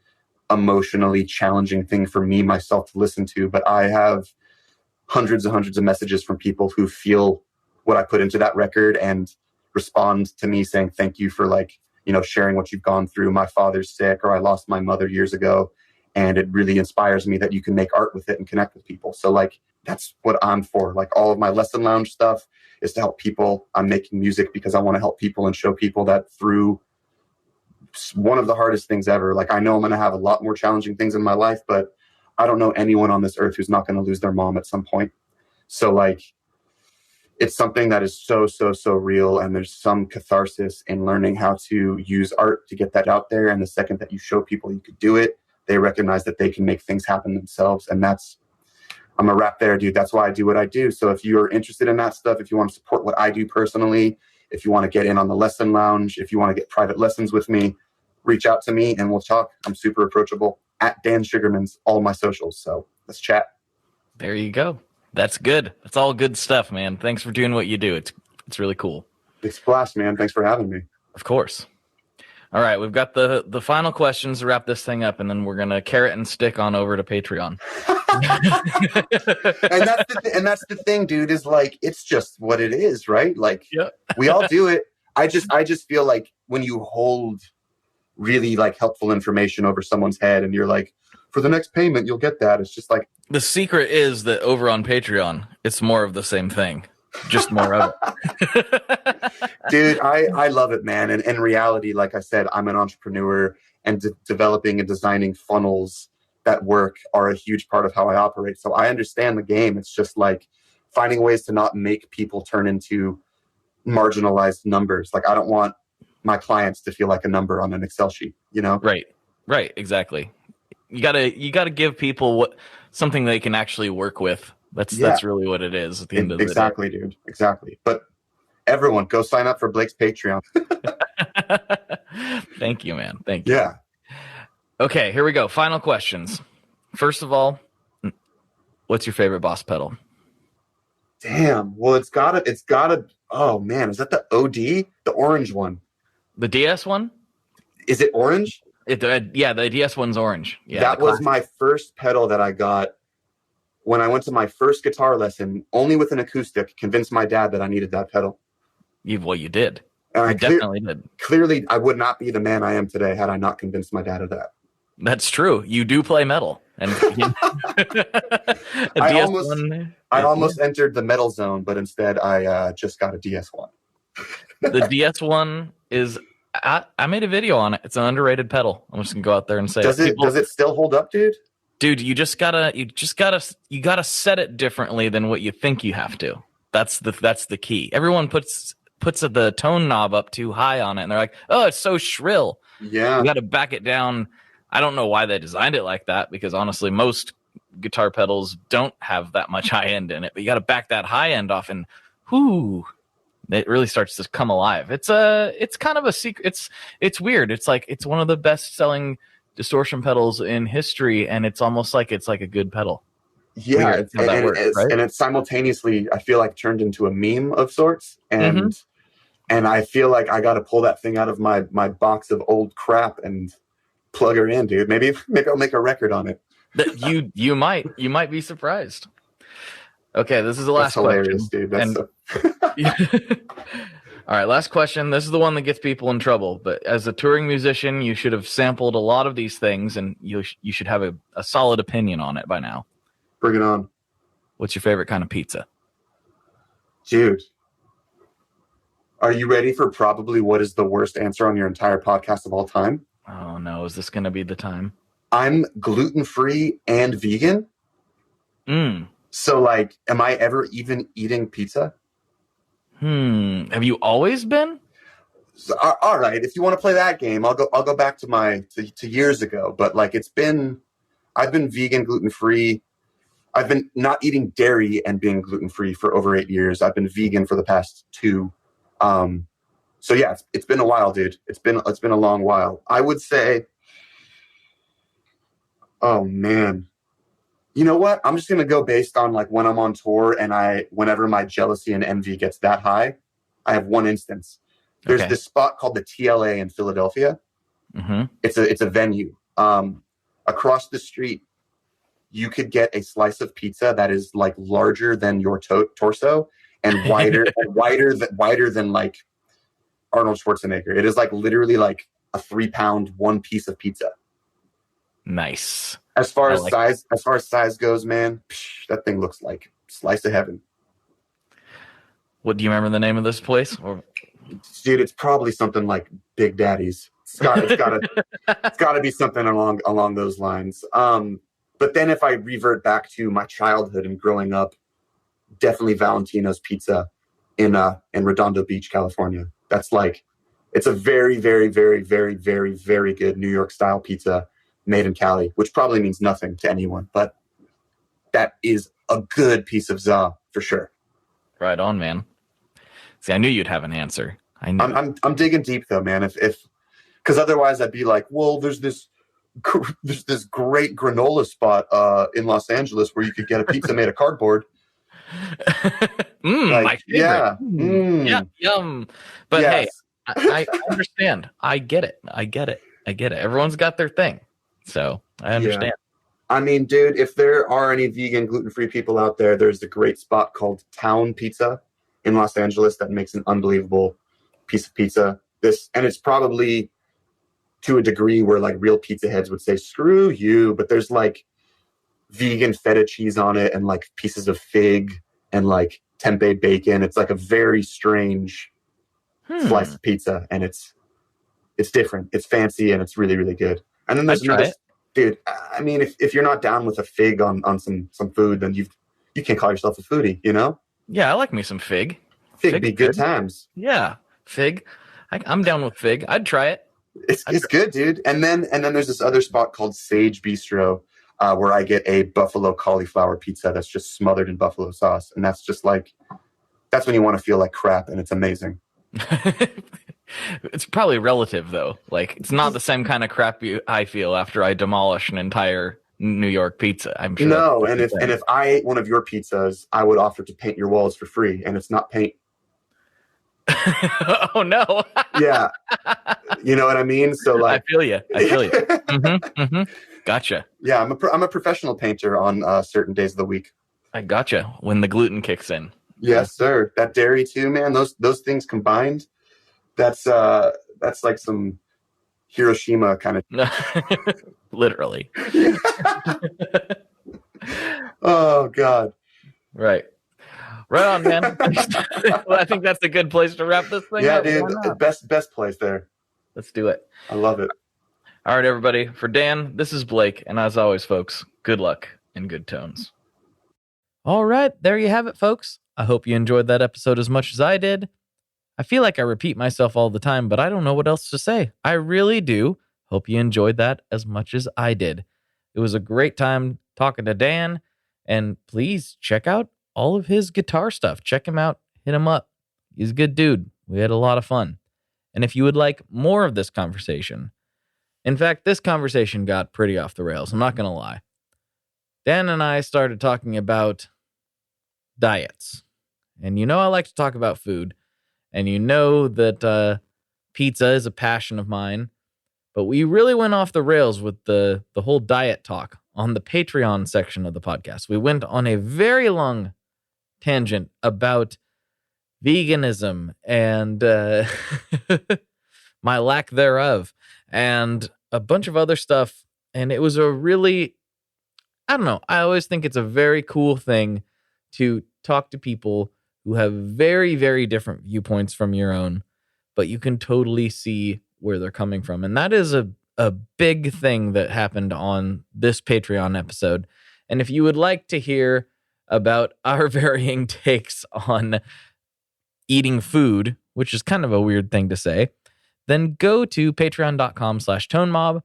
emotionally challenging thing for me, myself, to listen to. But I have hundreds and hundreds of messages from people who feel what I put into that record and respond to me saying, thank you for sharing what you've gone through. My father's sick, or I lost my mother years ago. And it really inspires me that you can make art with it and connect with people. So that's what I'm for. All of my Lesson Lounge stuff is to help people. I'm making music because I want to help people and show people that through one of the hardest things ever. I know I'm going to have a lot more challenging things in my life, but I don't know anyone on this earth who's not going to lose their mom at some point. So it's something that is so, so, so real. And there's some catharsis in learning how to use art to get that out there. And the second that you show people you could do it, they recognize that they can make things happen themselves. And I'm a wrap there, dude. That's why I do what I do. So if you're interested in that stuff, if you want to support what I do personally, if you want to get in on the Lesson Lounge, if you want to get private lessons with me, reach out to me and we'll talk. I'm super approachable at Dan Sugarman's, all my socials. So let's chat. There you go. That's good. That's all good stuff, man. Thanks for doing what you do. It's really cool. It's a blast, man. Thanks for having me. Of course. All right, we've got the final questions to wrap this thing up, and then we're gonna carrot and stick on over to Patreon. and that's the thing, dude. Is it's just what it is, right? We all do it. I just feel like when you hold really helpful information over someone's head, and you're for the next payment you'll get that. It's just the secret is that over on Patreon, it's more of the same thing. Just more of it. Dude, I love it, man. And in reality, like I said, I'm an entrepreneur, and developing and designing funnels that work are a huge part of how I operate. So I understand the game. It's just finding ways to not make people turn into marginalized numbers. I don't want my clients to feel like a number on an Excel sheet, Right. Exactly. You gotta give people something they can actually work with. That's really what it is at the end of the day. Exactly, dude. Exactly. But everyone, go sign up for Blake's Patreon. Thank you, man. Thank you. Yeah. Okay, here we go. Final questions. First of all, what's your favorite Boss pedal? Damn. Well, it's gotta. Oh man, is that the OD? The orange one? The DS one? Is it orange? Yeah, the DS one's orange. Yeah, that was my first pedal that I got when I went to my first guitar lesson, only with an acoustic. Convinced my dad that I needed that pedal. You did. And I definitely did. Clearly, I would not be the man I am today had I not convinced my dad of that. That's true. You do play metal, and I almost entered the metal zone, but instead I just got a DS1. The DS1 is. I made a video on it. It's an underrated pedal. I'm just gonna go out there and say, does it still hold up, dude? Dude, you gotta set it differently than what you think you have to. That's the key. Everyone puts the tone knob up too high on it, and they're like, "Oh, it's so shrill." Yeah, you got to back it down. I don't know why they designed it like that, because honestly, most guitar pedals don't have that much high end in it. But you got to back that high end off, and it really starts to come alive. It's kind of a secret. It's weird. It's like it's one of the best selling distortion pedals in history, and it's almost like it's like a good pedal. Yeah, and it's simultaneously, I feel like, turned into a meme of sorts, and I feel like I got to pull that thing out of my box of old crap and plug her in, dude. Maybe I'll make a record on it. You might be surprised. Okay, this is the last question. Dude. All right, last question. This is the one that gets people in trouble. But as a touring musician, you should have sampled a lot of these things, and you should have a solid opinion on it by now. Bring it on. What's your favorite kind of pizza? Dude, are you ready for probably what is the worst answer on your entire podcast of all time? Oh, no. Is this going to be the time? I'm gluten-free and vegan. So, like, am I ever even eating pizza? Have you always been? So, all right. If you want to play that game, I'll go back to years ago. But, like, I've been vegan, gluten-free. I've been not eating dairy and being gluten-free for over 8 years. I've been vegan for the past 2. So yeah, it's been a while, dude. It's been a long while. I would say, oh man, you know what? I'm just gonna go based on like when I'm on tour and whenever my jealousy and envy gets that high, I have one instance. There's this spot called the TLA in Philadelphia. It's a venue. Across the street, you could get a slice of pizza that is like larger than your torso and wider than like Arnold Schwarzenegger. It is like literally like a 3-pound one piece of pizza. Nice. As far as size goes, man, that thing looks like slice of heaven. What do you remember the name of this place? Dude, it's probably something like Big Daddy's. It's gotta be something along those lines. But then if I revert back to my childhood and growing up, definitely Valentino's Pizza in Redondo Beach, California. That's like, it's a very, very, very, very, very, very good New York style pizza made in Cali, which probably means nothing to anyone, but that is a good piece of za for sure. Right on, man. See, I knew you'd have an answer. I'm digging deep though, man. Because otherwise I'd be like, well, there's this great granola spot in Los Angeles where you could get a pizza made of cardboard. My favorite. Yeah, yum. But yes. Hey, I understand. I get it. Everyone's got their thing, so I understand. Yeah. I mean, dude, if there are any vegan, gluten-free people out there, there's a great spot called Town Pizza in Los Angeles that makes an unbelievable piece of pizza. And it's probably to a degree where like real pizza heads would say, screw you, but there's like vegan feta cheese on it and like pieces of fig and like tempeh bacon. It's like a very strange slice of pizza, and it's different. It's fancy and it's really, really good. And then there's another, dude. I mean, if you're not down with a fig on some food, then you can't call yourself a foodie, you know? Yeah, I like me some fig. Fig be good times. Yeah, fig. I'm down with fig. I'd try it. It's good, dude. And then there's this other spot called Sage Bistro, where I get a buffalo cauliflower pizza that's just smothered in buffalo sauce, and that's just like, that's when you want to feel like crap, and it's amazing. It's probably relative though. Like, it's not the same kind of crap I feel after I demolish an entire New York pizza. I'm sure. No, and if I ate one of your pizzas, I would offer to paint your walls for free, and it's not paint. Oh no. Yeah, you know what I mean. So like, I feel you. Gotcha. Yeah, I'm a professional painter on certain days of the week. I gotcha. When the gluten kicks in. Yes, sir. That dairy too, man. Those things combined, that's like some Hiroshima kind of. Literally. Oh God. Right on, man. Well, I think that's a good place to wrap this thing up. Yeah, dude. Best place there. Let's do it. I love it. All right, everybody. For Dan, this is Blake, and as always, folks, good luck and good tones. All right, there you have it, folks. I hope you enjoyed that episode as much as I did. I feel like I repeat myself all the time, but I don't know what else to say. I really do. Hope you enjoyed that as much as I did. It was a great time talking to Dan, and please check out all of his guitar stuff. Check him out. Hit him up. He's a good dude. We had a lot of fun. And if you would like more of this conversation, in fact, this conversation got pretty off the rails. I'm not going to lie. Dan and I started talking about diets. And you know I like to talk about food. And you know that pizza is a passion of mine. But we really went off the rails with the whole diet talk on the Patreon section of the podcast. We went on a very long tangent about veganism and my lack thereof and a bunch of other stuff. And it was a really, I don't know, I always think it's a very cool thing to talk to people who have very, very different viewpoints from your own, but you can totally see where they're coming from. And that is a big thing that happened on this Patreon episode. And if you would like to hear about our varying takes on eating food, which is kind of a weird thing to say, then go to patreon.com/tonemob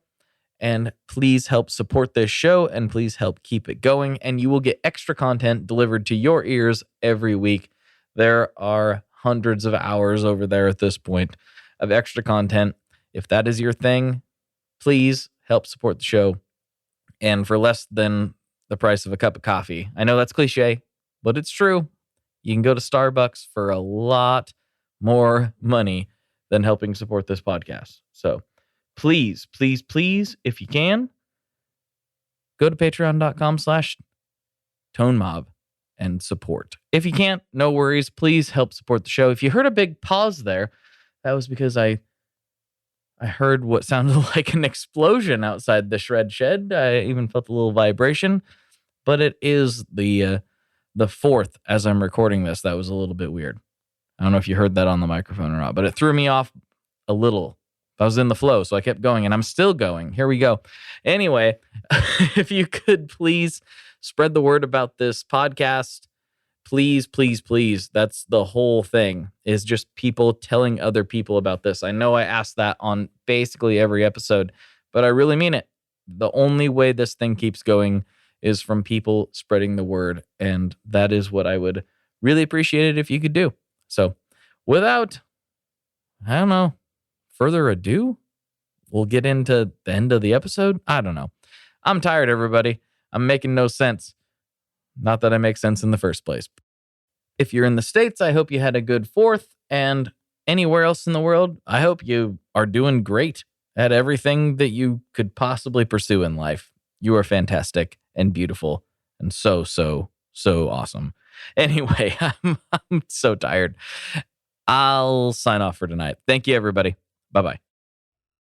and please help support this show and please help keep it going. And you will get extra content delivered to your ears every week. There are hundreds of hours over there at this point of extra content. If that is your thing, please help support the show. And for less than the price of a cup of coffee, I know that's cliche, but it's true. You can go to Starbucks for a lot more money than helping support this podcast. So please, please, please, if you can, go to patreon.com/tonemob and support. If you can't, no worries. Please help support the show. If you heard a big pause there, that was because I heard what sounded like an explosion outside the shred shed. I even felt a little vibration, but it is the 4th as I'm recording this. That was a little bit weird. I don't know if you heard that on the microphone or not, but it threw me off a little. I was in the flow, so I kept going, and I'm still going. Here we go. Anyway, if you could please spread the word about this podcast. Please, please, please. That's the whole thing, is just people telling other people about this. I know I asked that on basically every episode, but I really mean it. The only way this thing keeps going is from people spreading the word, and that is what I would really appreciate it if you could do. So without, I don't know, further ado, we'll get into the end of the episode. I don't know. I'm tired, everybody. I'm making no sense. Not that I make sense in the first place. If you're in the States, I hope you had a good 4th. And anywhere else in the world, I hope you are doing great at everything that you could possibly pursue in life. You are fantastic and beautiful and so, so, so awesome. Anyway, I'm so tired. I'll sign off for tonight. Thank you, everybody. Bye-bye.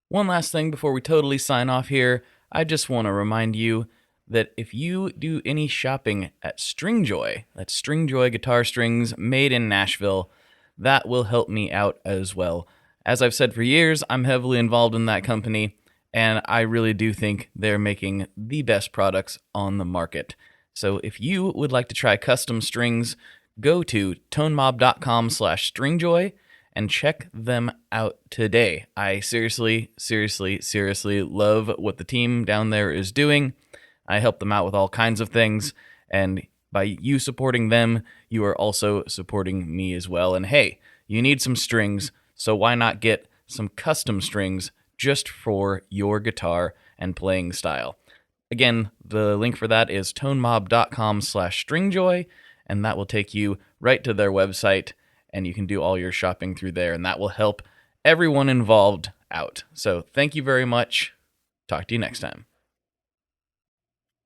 One last thing before we totally sign off here. I just want to remind you that if you do any shopping at Stringjoy, that's Stringjoy guitar strings made in Nashville, that will help me out as well. As I've said for years, I'm heavily involved in that company, and I really do think they're making the best products on the market. So if you would like to try custom strings, go to tonemob.com/stringjoy and check them out today. I seriously, seriously, seriously love what the team down there is doing. I help them out with all kinds of things, and by you supporting them, you are also supporting me as well. And hey, you need some strings, so why not get some custom strings just for your guitar and playing style? Again, the link for that is tonemob.com/stringjoy, and that will take you right to their website, and you can do all your shopping through there, and that will help everyone involved out. So thank you very much. Talk to you next time.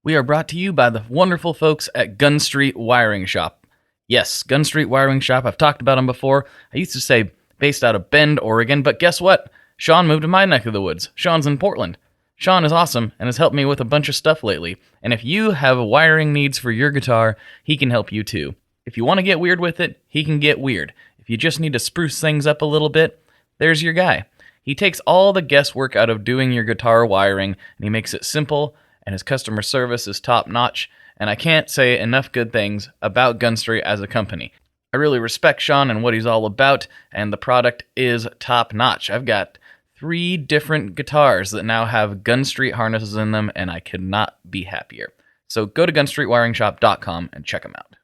We are brought to you by the wonderful folks at Gun Street Wiring Shop. Yes, Gun Street Wiring Shop. I've talked about them before. I used to say based out of Bend, Oregon, but guess what? Sean moved to my neck of the woods. Sean's in Portland. Sean is awesome and has helped me with a bunch of stuff lately. And if you have wiring needs for your guitar, he can help you too. If you want to get weird with it, he can get weird. If you just need to spruce things up a little bit, there's your guy. He takes all the guesswork out of doing your guitar wiring, and he makes it simple, and his customer service is top-notch, and I can't say enough good things about Gun Street as a company. I really respect Sean and what he's all about, and the product is top-notch. I've got 3 different guitars that now have Gun Street harnesses in them, and I could not be happier. So go to gunstreetwiringshop.com and check them out.